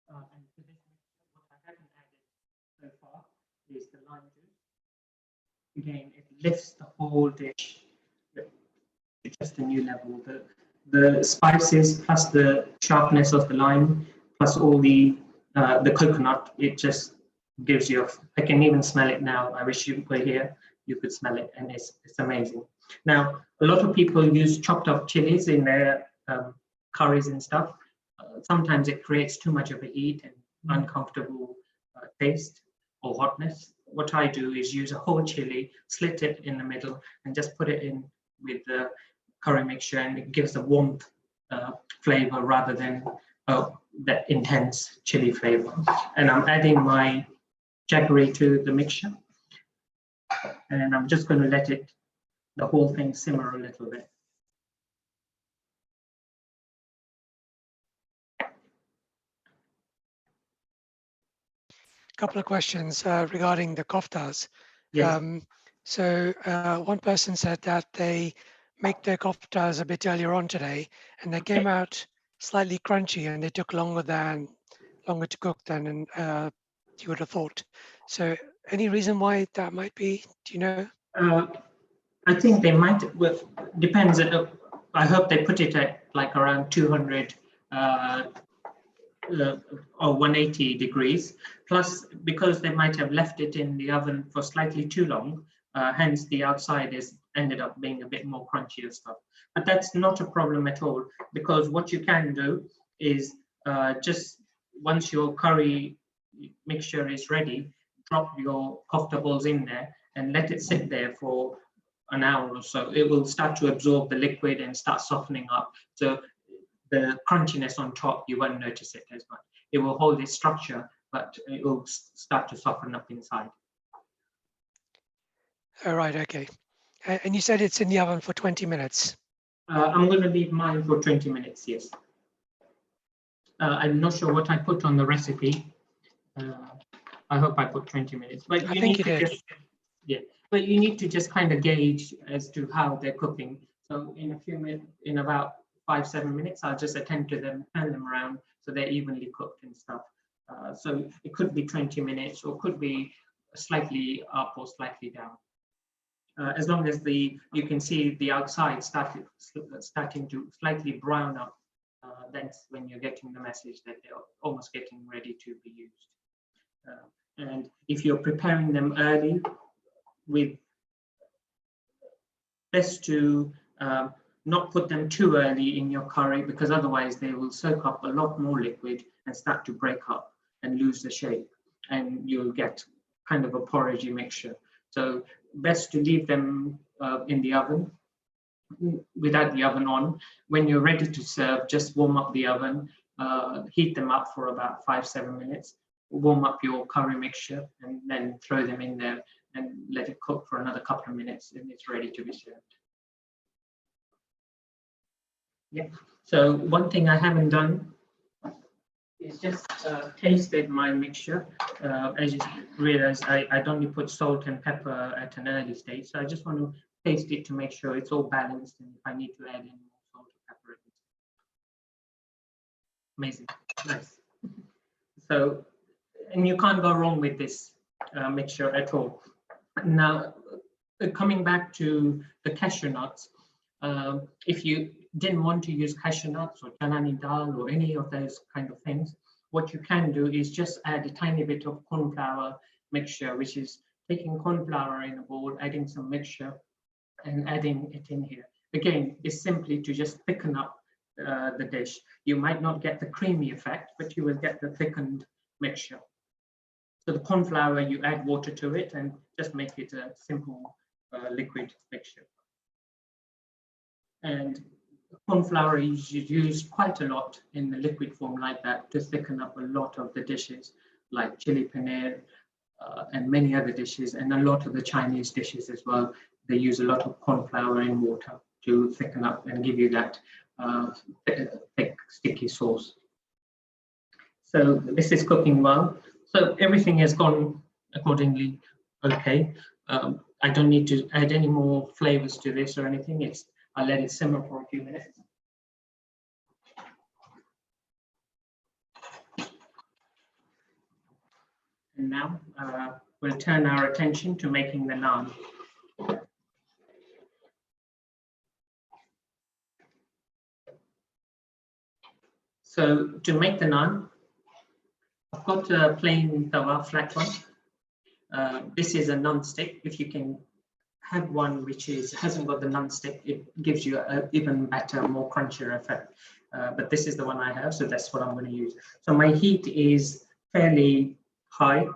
And for this mixture, what I haven't added so far is the lime juice. Again, it lifts the whole dish to just a new level. The spices plus the sharpness of the lime plus all the coconut, it just gives you, I can even smell it now. I wish you were here, you could smell it, and it's amazing. Now, a lot of people use chopped up chilies in their curries and stuff. Sometimes it creates too much of a heat and uncomfortable taste or hotness. What I do is use a whole chili, slit it in the middle, and just put it in with the curry mixture, and it gives a warmth flavor rather than that intense chili flavor. And I'm adding my jaggery to the mixture, and I'm just going to let the whole thing simmer a little bit. Couple of questions regarding the koftas. Yes. One person said that they make their koftas a bit earlier on today, and they came out slightly crunchy, and they took longer to cook than you would have thought. So, any reason why that might be? Do you know? I think they might. Well, depends. I hope they put it at like around 200. Or 180 degrees, plus because they might have left it in the oven for slightly too long, hence the outside ended up being a bit more crunchy and stuff. But that's not a problem at all, because what you can do is just once your curry mixture is ready, drop your kofta balls in there and let it sit there for an hour or so. It will start to absorb the liquid and start softening up. So the crunchiness on top, you won't notice it as much. It will hold its structure, but it will start to soften up inside. All right, okay. And you said it's in the oven for 20 minutes. I'm going to leave mine for 20 minutes, yes. I'm not sure what I put on the recipe. I hope I put 20 minutes. But I think you did. But you need to just kind of gauge as to how they're cooking. So in a few minutes, in about 5-7 minutes, I'll just attend to them, turn them around so they're evenly cooked and stuff. So it could be 20 minutes or could be slightly up or slightly down. As long as you can see the outside starting to slightly brown up, that's when you're getting the message that they're almost getting ready to be used. And if you're preparing them early, best to not put them too early in your curry, because otherwise they will soak up a lot more liquid and start to break up and lose the shape, and you'll get kind of a porridgey mixture. So best to leave them in the oven without the oven on. When you're ready to serve, just warm up the oven, heat them up for about 5-7 minutes, warm up your curry mixture, and then throw them in there and let it cook for another couple of minutes, and it's ready to be served. Yeah, so one thing I haven't done is just tasted my mixture. As you realize, I'd only put salt and pepper at an early stage, so I just want to taste it to make sure it's all balanced, and if I need to add in more salt or pepper. Amazing, nice. So, and you can't go wrong with this mixture at all. Now, coming back to the cashew nuts, if you didn't want to use cashew nuts or chalani dal or any of those kind of things, what you can do is just add a tiny bit of corn flour mixture, which is taking corn flour in a bowl, adding some mixture and adding it in here. Again, it's simply to just thicken up the dish. You might not get the creamy effect, but you will get the thickened mixture. So the corn flour, you add water to it and just make it a simple liquid mixture. And corn flour is used quite a lot in the liquid form like that to thicken up a lot of the dishes like chili paneer and many other dishes, and a lot of the Chinese dishes as well. They use a lot of corn flour in water to thicken up and give you that thick, sticky sauce. So this is cooking well. So everything has gone accordingly okay. I don't need to add any more flavors to this or anything. I'll let it simmer for a few minutes. And now we'll turn our attention to making the naan. So to make the naan, I've got a plain tawa, flat one. This is a non-stick. If you can have one which hasn't got the non-stick, it gives you an even better, more crunchier effect. But this is the one I have, so that's what I'm going to use. So my heat is fairly high.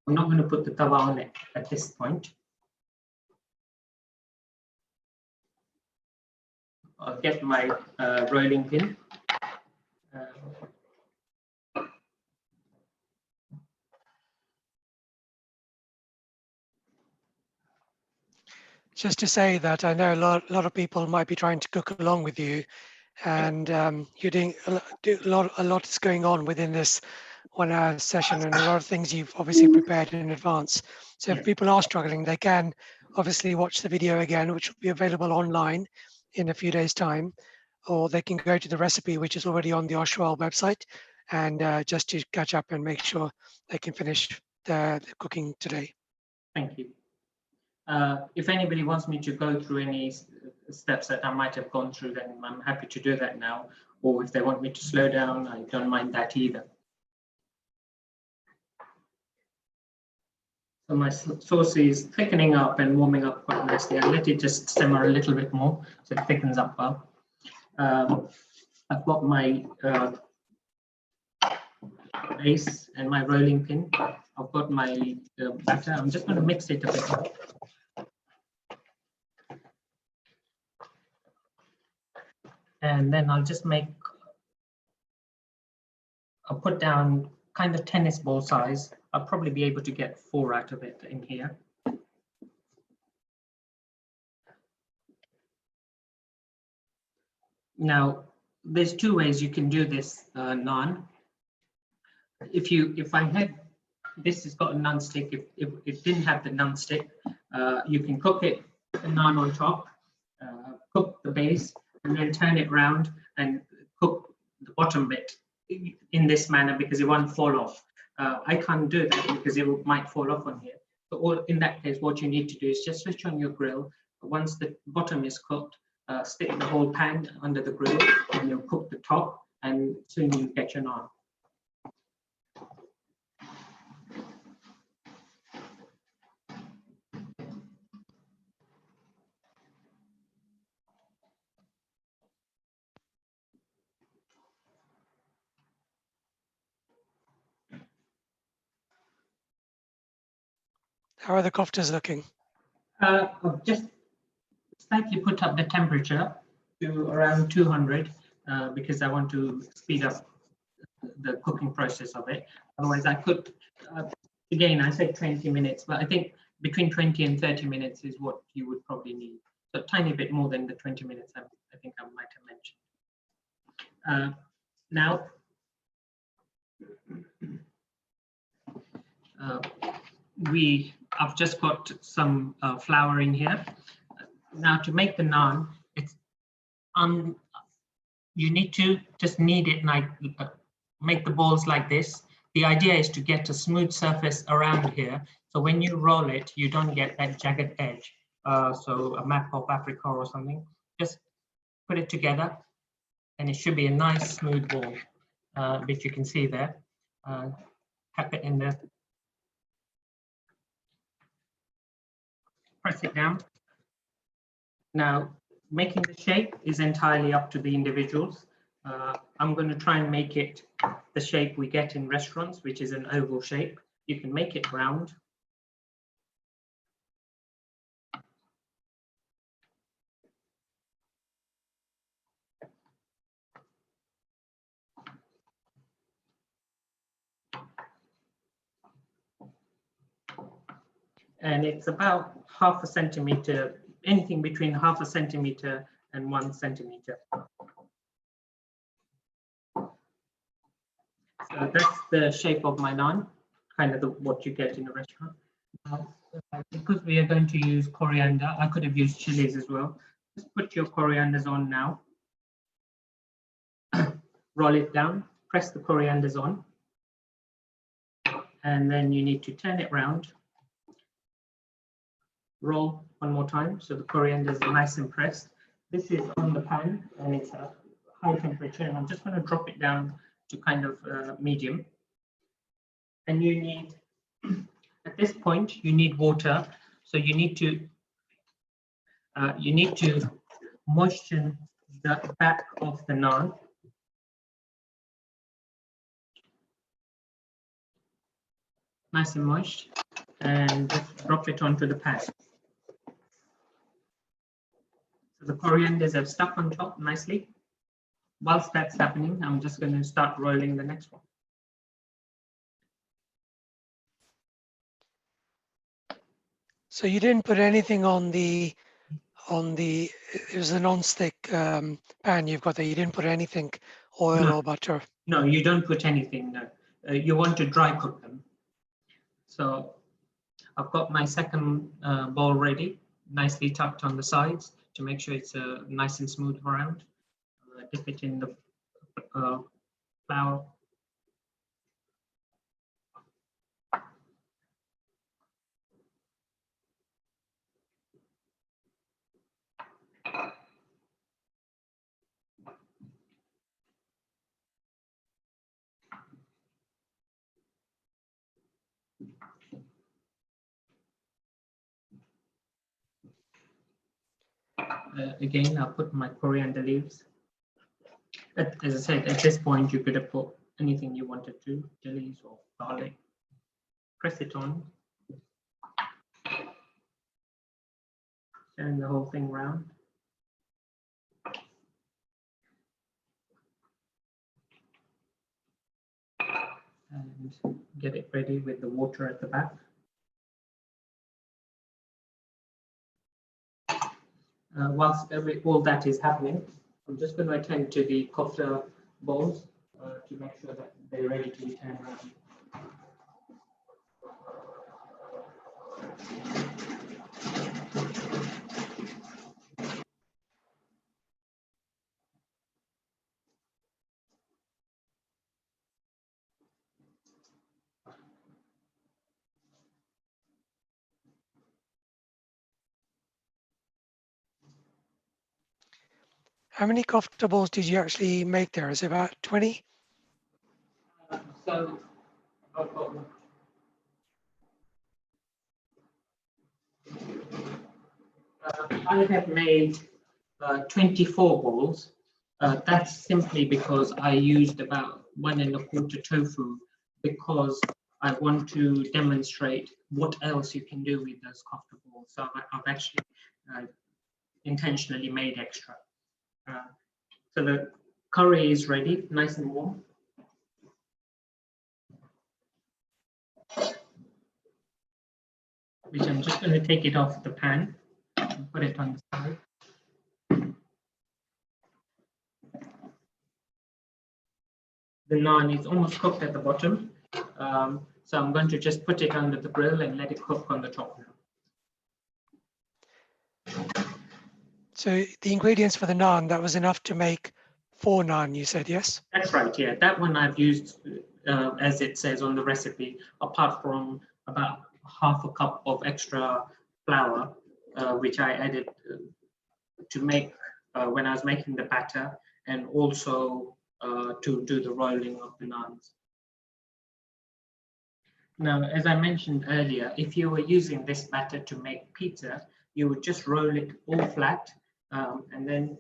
I'm not going to put the tawa on it at this point. I'll get my rolling pin. Just to say that I know a lot of people might be trying to cook along with you, and you're doing a lot is going on within this 1 hour session, and a lot of things you've obviously prepared in advance. So if people are struggling, they can obviously watch the video again, which will be available online in a few days' time, or they can go to the recipe, which is already on the Oshwal website, and just to catch up and make sure they can finish the cooking today. Thank you. If anybody wants me to go through any steps that I might have gone through, then I'm happy to do that now. Or if they want me to slow down, I don't mind that either. So my sauce is thickening up and warming up quite nicely. I'll let it just simmer a little bit more so it thickens up well. I've got my base and my rolling pin. I've got my batter. I'm just going to mix it a bit more. And then I'll put down kind of tennis ball size. I'll probably be able to get 4 out of it in here. Now, there's 2 ways you can do this naan. If I had, this has got a non-stick. If it didn't have the non-stick, you can cook it, the naan on top, cook the base, and then turn it round and cook the bottom bit in this manner because it won't fall off. I can't do that because it might fall off on here. So in that case, what you need to do is just switch on your grill. Once the bottom is cooked, stick the whole pan under the grill and you'll cook the top, and soon you get your naan. How are the koftas looking? I've just slightly put up the temperature to around 200 because I want to speed up the cooking process of it. Otherwise, I could, again, I said 20 minutes, but I think between 20 and 30 minutes is what you would probably need. So a tiny bit more than the 20 minutes I think I might have mentioned. Now, I've just got some flour in here. Now to make the naan, it's you need to just knead it like make the balls like this, the idea is to get a smooth surface around here. So when you roll it, you don't get that jagged edge. So a map of Africa or something, just put it together and it should be a nice smooth ball, which you can see there. Tap it in there. Press it down. Now, making the shape is entirely up to the individuals. I'm going to try and make it the shape we get in restaurants, which is an oval shape. You can make it round. And it's about 1/2 centimeter, anything between 1/2 centimeter and 1 centimeter. So that's the shape of my naan, kind of what you get in a restaurant. Because we are going to use coriander, I could have used chilies as well. Just put your corianders on now. Roll it down, press the corianders on. And then you need to turn it round. Roll one more time so the corianders are nice and pressed. This is on the pan and it's a high temperature, and I'm just going to drop it down to kind of medium. And you need, at this point, you need water. So you need to moisten the back of the naan. Nice and moist, and just drop it onto the pan. So the corianders have stuck on top nicely. Whilst that's happening, I'm just going to start rolling the next one. So you didn't put anything on the it was a non-stick pan you've got there. You didn't put anything, oil or butter. No, you don't put anything. No. You want to dry cook them. So I've got my second bowl ready, nicely tucked on the sides to make sure it's nice and smooth around. Dip it in the flour. Again, I'll put my coriander leaves. As I said, at this point, you could have put anything you wanted to, chilies or garlic. Press it on. Turn the whole thing round. And get it ready with the water at the back. Whilst all that is happening, I'm just going to attend to the kofta bowls to make sure that they're ready to be turned around. How many kofta balls did you actually make there? Is it about 20? So I have made 24 balls. That's simply because I used about 1 1/4 tofu, because I want to demonstrate what else you can do with those kofta balls. So I've actually intentionally made extra. So the curry is ready, nice and warm. Which I'm just going to take it off the pan and put it on the side. The naan is almost cooked at the bottom. So I'm going to just put it under the grill and let it cook on the top now. So the ingredients for the naan, that was enough to make 4 naan, you said, yes? That's right, yeah. That one I've used as it says on the recipe, apart from about half a cup of extra flour, which I added to make when I was making the batter, and also to do the rolling of the naans. Now, as I mentioned earlier, if you were using this batter to make pizza, you would just roll it all flat and then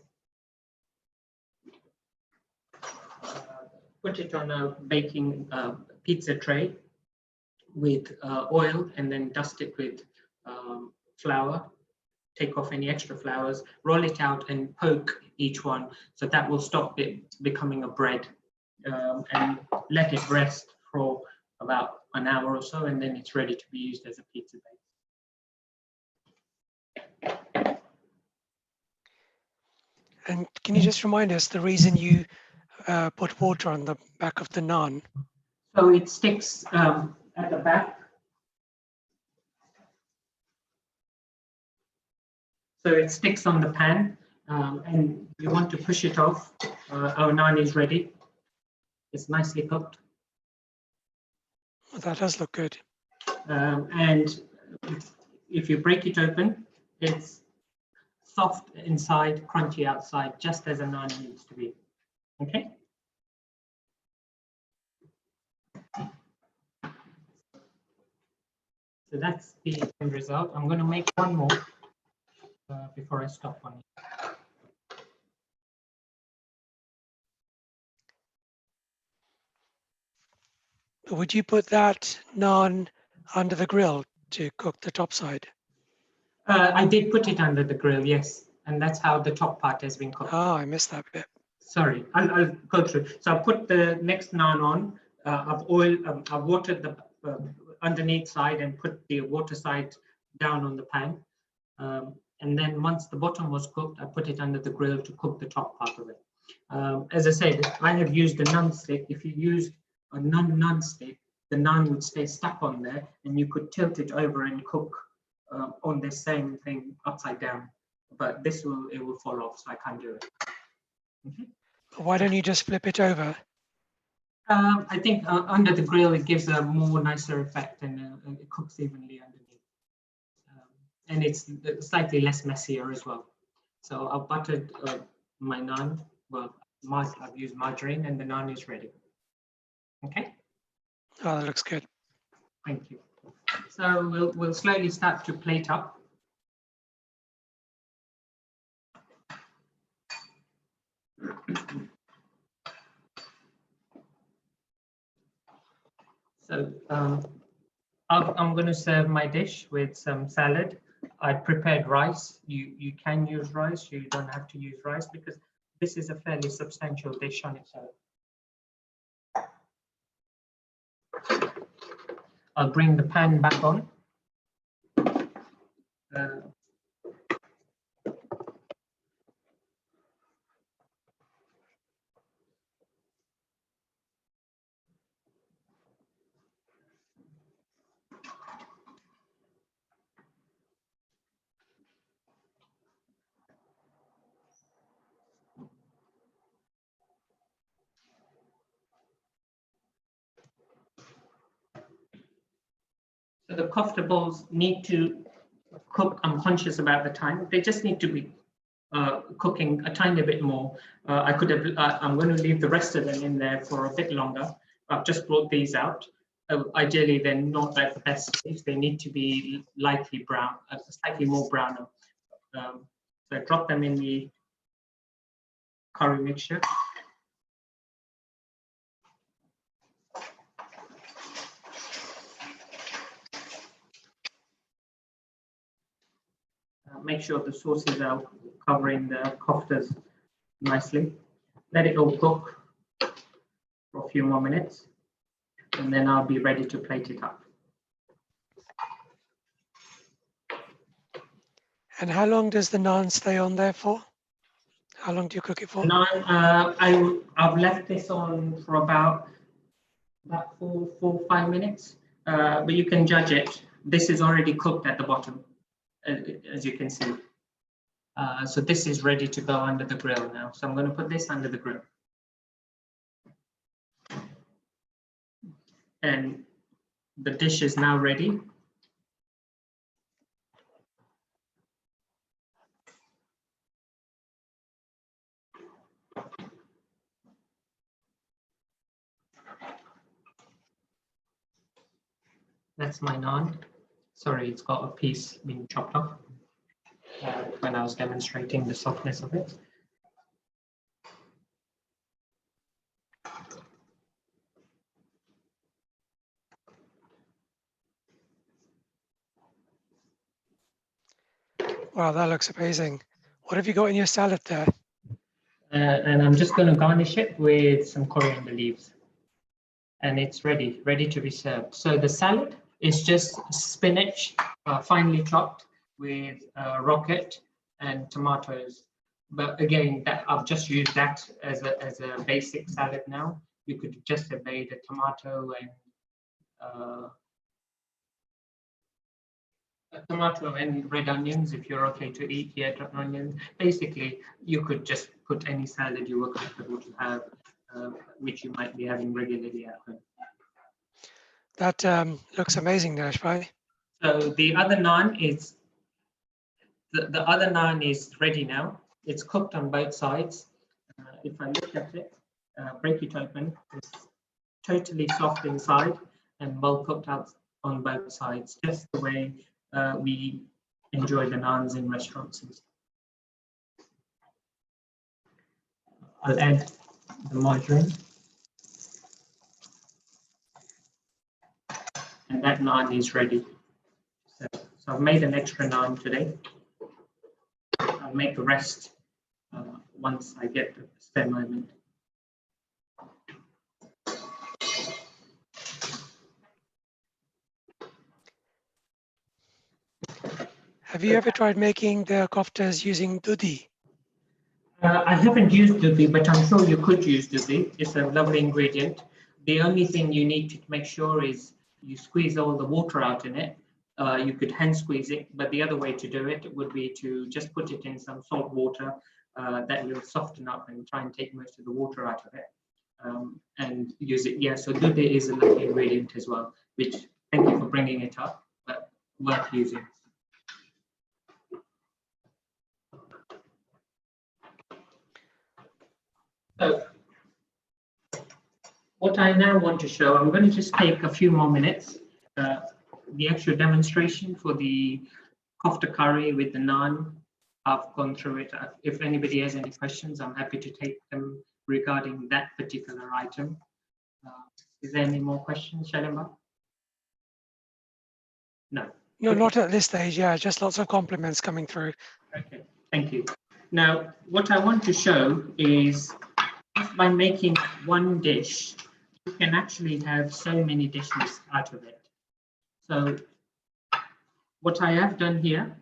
put it on a baking pizza tray with oil, and then dust it with flour. Take off any extra flours, roll it out and poke each one. So that will stop it becoming a bread, and let it rest for about an hour or so, and then it's ready to be used as a pizza base. And can you just remind us the reason you put water on the back of the naan? So it sticks at the back. So it sticks on the pan, and you want to push it off. Our naan is ready. It's nicely cooked. Well, that does look good. And if you break it open, it's soft inside, crunchy outside, just as a naan needs to be. Okay. So that's the end result. I'm going to make one more before I stop on it. Would you put that naan under the grill to cook the top side? I did put it under the grill, yes, and that's how the top part has been cooked. Oh, I missed that bit. Sorry, I'll go through. So I put the next naan on. I've watered the underneath side and put the water side down on the pan. And then once the bottom was cooked, I put it under the grill to cook the top part of it. As I said, I have used a non-stick. If you use a non-stick, the naan would stay stuck on there, and you could tilt it over and cook on the same thing upside down. But it will fall off, so I can't do it. Okay. Why don't you just flip it over? I think under the grill it gives a more nicer effect, and it cooks evenly underneath. And it's slightly less messier as well. So I've buttered my naan. Well, I've used margarine, and the naan is ready. Okay. Oh, that looks good. Thank you. So we'll slowly start to plate up. So I'm going to serve my dish with some salad. I prepared rice. You can use rice. You don't have to use rice because this is a fairly substantial dish on its own. I'll bring the pan back on. So the kofta balls need to cook. I'm conscious about the time. They just need to be cooking a tiny bit more. I'm going to leave the rest of them in there for a bit longer. I've just brought these out. Ideally, they're not at the best stage. They need to be lightly brown, slightly more browner. So I drop them in the curry mixture. Make sure the sauces are covering the koftas nicely. Let it all cook for a few more minutes, and then I'll be ready to plate it up. And how long does the naan stay on there for? How long do you cook it for? Naan, I've left this on for about 4-5 minutes, but you can judge it. This is already cooked at the bottom, as you can see. So this is ready to go under the grill now. So I'm going to put this under the grill. And the dish is now ready. That's my naan. Sorry, it's got a piece being chopped off when I was demonstrating the softness of it. Wow, that looks amazing. What have you got in your salad there? And I'm just going to garnish it with some coriander leaves. And it's ready to be served. So the salad is just spinach, finely chopped with rocket and tomatoes. But again, that I've just used that as a basic salad now. You could just have made a tomato and red onions if you're okay to eat red onions. Basically, you could just put any salad you were comfortable to have, which you might be having regularly at home. That looks amazing, Dinesh bhai. So the other naan is the other naan is ready now. It's cooked on both sides. If I look at it, break it open, it's totally soft inside and well cooked out on both sides, just the way we enjoy the naans in restaurants. I'll add the margarine. And that naan is ready. So I've made an extra naan today. I'll make the rest once I get the spare moment. Have you ever tried making the koftas using dudi? I haven't used dudi, but I'm sure you could use dudi. It's a lovely ingredient. The only thing you need to make sure is you squeeze all the water out in it. You could hand squeeze it, but the other way to do it would be to just put it in some salt water that will soften up and try and take most of the water out of it and use it. Yeah, so dudi is a lovely ingredient as well, which thank you for bringing it up, but worth using. So what I now want to show, I'm going to just take a few more minutes. The actual demonstration for the kofta curry with the naan, I've gone through it. If anybody has any questions, I'm happy to take them regarding that particular item. Is there any more questions, Shalimba? No. No, Okay. not at this stage. Yeah, just lots of compliments coming through. Okay, thank you. Now, what I want to show is by making one dish, you can actually have so many dishes out of it. So what I have done here,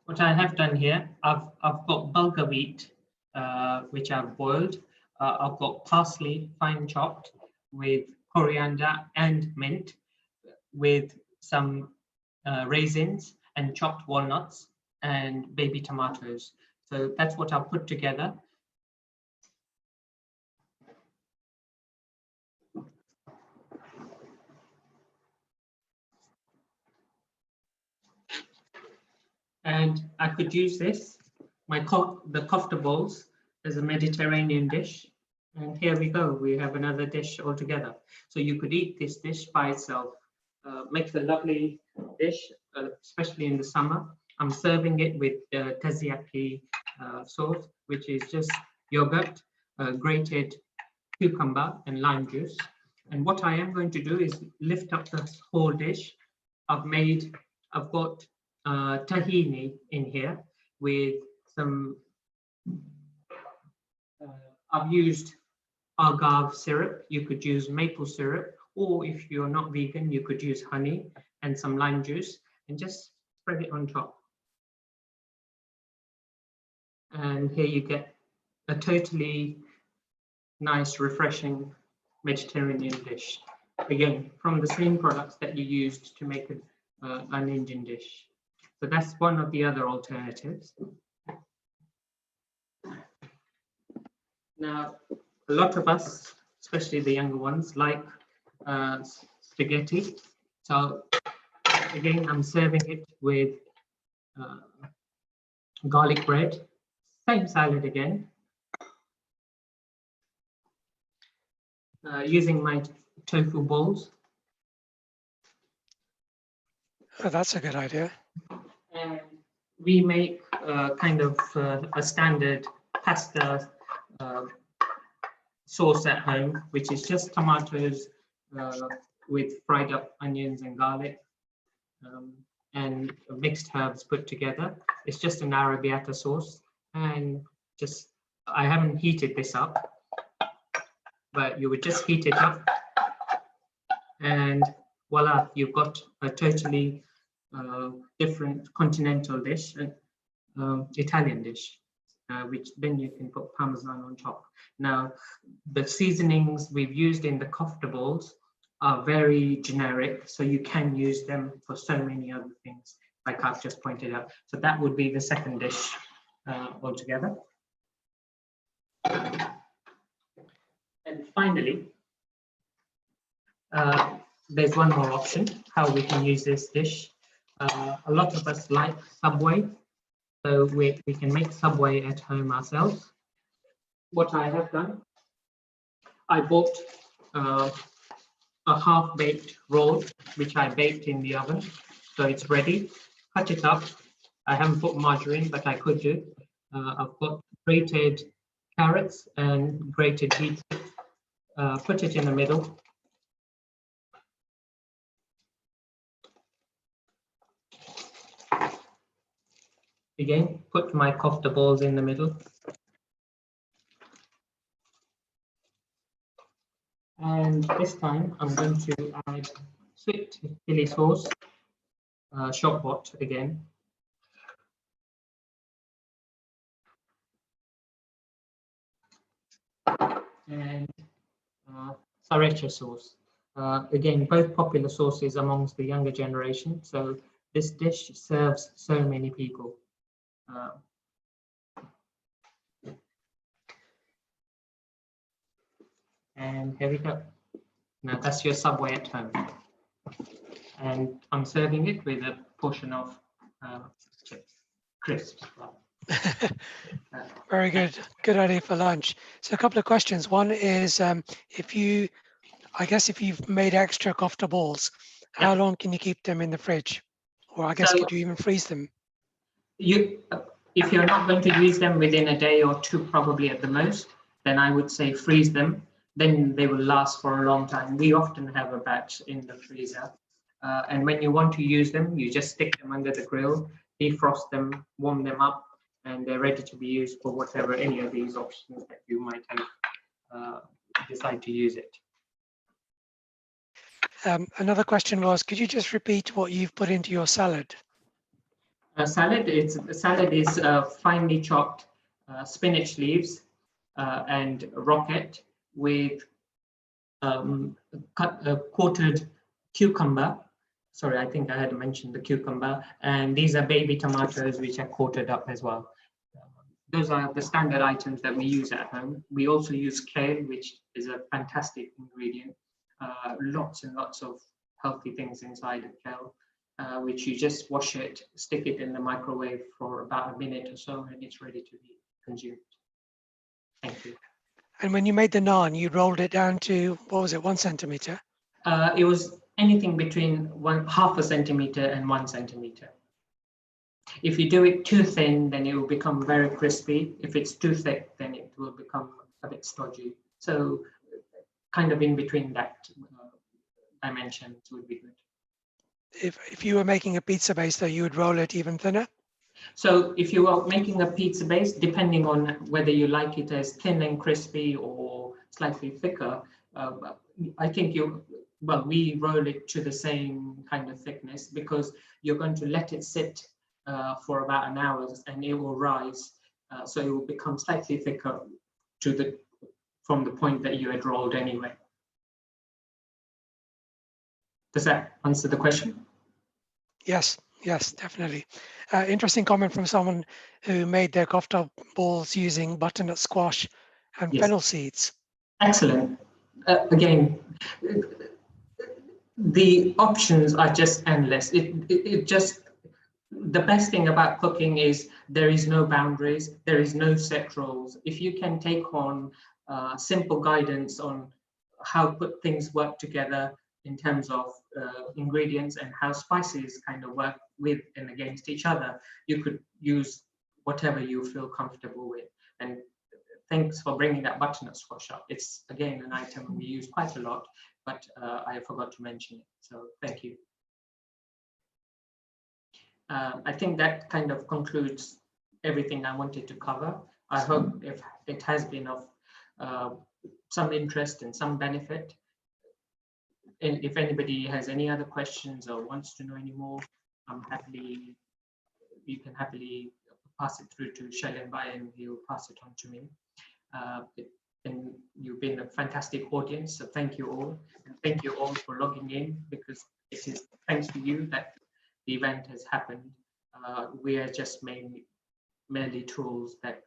I've got bulgur wheat, which I've boiled. I've got parsley, fine chopped, with coriander and mint, with some raisins and chopped walnuts and baby tomatoes. So that's what I'll put together. And I could use this, the kofta bowls, as a Mediterranean dish. And here we go, we have another dish altogether. So you could eat this dish by itself. Makes a lovely dish, especially in the summer. I'm serving it with teriyaki sauce, which is just yogurt, grated cucumber and lime juice. And what I am going to do is lift up the whole dish. I've got tahini in here with some, I've used agave syrup. You could use maple syrup, or if you're not vegan, you could use honey and some lime juice and just spread it on top. And here you get a totally nice, refreshing Mediterranean dish. Again, from the same products that you used to make an Indian dish. So that's one of the other alternatives. Now, a lot of us especially the younger ones, like spaghetti. So again, I'm serving it with garlic bread, same salad again, using my tofu balls. Oh, that's a good idea. And we make kind of a standard pasta sauce at home, which is just tomatoes with fried up onions and garlic and mixed herbs put together. It's just an arrabbiata sauce, and just I haven't heated this up, but you would just heat it up, and voila, you've got a totally different continental dish, Italian dish, which then you can put parmesan on top. Now, the seasonings we've used in the kofta balls are very generic, so you can use them for so many other things, like I've just pointed out. So that would be the second dish altogether. And finally, there's one more option, how we can use this dish. A lot of us like Subway, so we can make Subway at home ourselves. What I have done, I bought a half-baked roll, which I baked in the oven, so it's ready. Cut it up. I haven't put margarine, but I could do. I've got grated carrots and grated beetroot. Put it in the middle. Again, put my kofta balls in the middle. And this time I'm going to add sweet chili sauce, shop bot again. And sriracha sauce. Again, both popular sauces amongst the younger generation. So this dish serves so many people. And here we go. Now that's your Subway at home. And I'm serving it with a portion of chips, crisps. Very good. Good idea for lunch. So a couple of questions. One is if you've made extra kofta balls, how long can you keep them in the fridge? Or I guess, could you even freeze them? If you're not going to use them within a day or two, probably at the most, then I would say freeze them. Then they will last for a long time. We often have a batch in the freezer. And when you want to use them, you just stick them under the grill, defrost them, warm them up, and they're ready to be used for whatever, any of these options that you might have decide to use it. Another question was, could you just repeat what you've put into your salad? Salad is finely chopped spinach leaves and rocket with quartered cucumber. Sorry, I think I had mentioned the cucumber. And these are baby tomatoes, which are quartered up as well. Those are the standard items that we use at home. We also use kale, which is a fantastic ingredient. Lots and lots of healthy things inside of kale, which you just wash it, stick it in the microwave for about a minute or so, and it's ready to be consumed. Thank you. And when you made the naan, you rolled it down to, what was it, 1 centimeter? It was anything between half a centimeter and 1 centimeter. If you do it too thin, then it will become very crispy. If it's too thick, then it will become a bit stodgy. So kind of in between that dimensions would be good. If you were making a pizza base, though, you would roll it even thinner? So if you are making a pizza base, depending on whether you like it as thin and crispy or slightly thicker, I think we roll it to the same kind of thickness, because you're going to let it sit for about an hour and it will rise. So it will become slightly thicker from the point that you had rolled anyway. Does that answer the question? Yes, definitely. Interesting comment from someone who made their kofta balls using butternut squash and fennel seeds. Excellent. again, the options are just endless. It just, the best thing about cooking is there is no boundaries, there is no set rules. If you can take on simple guidance on how things work together in terms of ingredients and how spices kind of work with and against each other, you could use whatever you feel comfortable with. And thanks for bringing that butternut squash up. It's, again, an item we use quite a lot, but I forgot to mention it. So thank you. I think that kind of concludes everything I wanted to cover. I hope if it has been of some interest and some benefit. And if anybody has any other questions or wants to know any more, you can happily pass it through to Shailen Bhai and he'll pass it on to me. And you've been a fantastic audience, so thank you all. And thank you all for logging in, because it is thanks to you that the event has happened. We are just merely tools that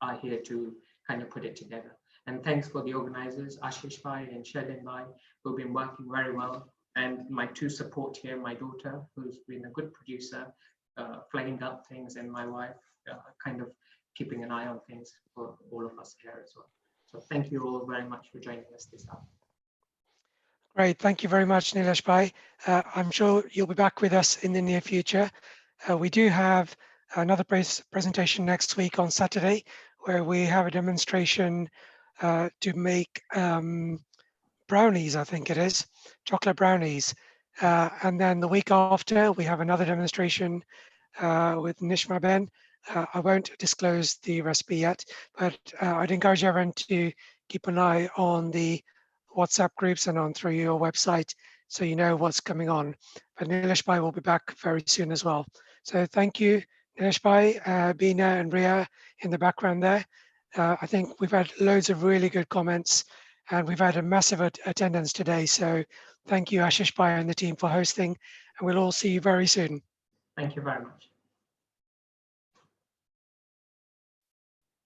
are here to kind of put it together. And thanks for the organizers, Ashish Bhai and Shailen Bhai, who've been working very well. And my two support here, my daughter, who's been a good producer, flagging up things, and my wife, kind of keeping an eye on things for all of us here as well. So thank you all very much for joining us this afternoon. Great, thank you very much, Nilesh Bhai. I'm sure you'll be back with us in the near future. We do have another presentation next week on Saturday, where we have a demonstration to make brownies, I think it is, chocolate brownies. And then the week after, we have another demonstration with Nishma Ben. I won't disclose the recipe yet, but I'd encourage everyone to keep an eye on the WhatsApp groups and on through your website, so you know what's coming on. But Nilesh Bhai will be back very soon as well. So thank you, Nilesh Bhai, Bina and Ria in the background there. I think we've had loads of really good comments, and we've had a massive attendance today. So thank you, Ashish Bhai and the team, for hosting, and we'll all see you very soon. Thank you very much.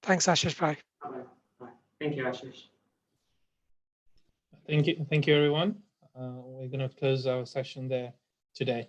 Thanks, Ashish Bhai. Bye. Thank you, Ashish. Thank you, everyone. We're going to close our session there today.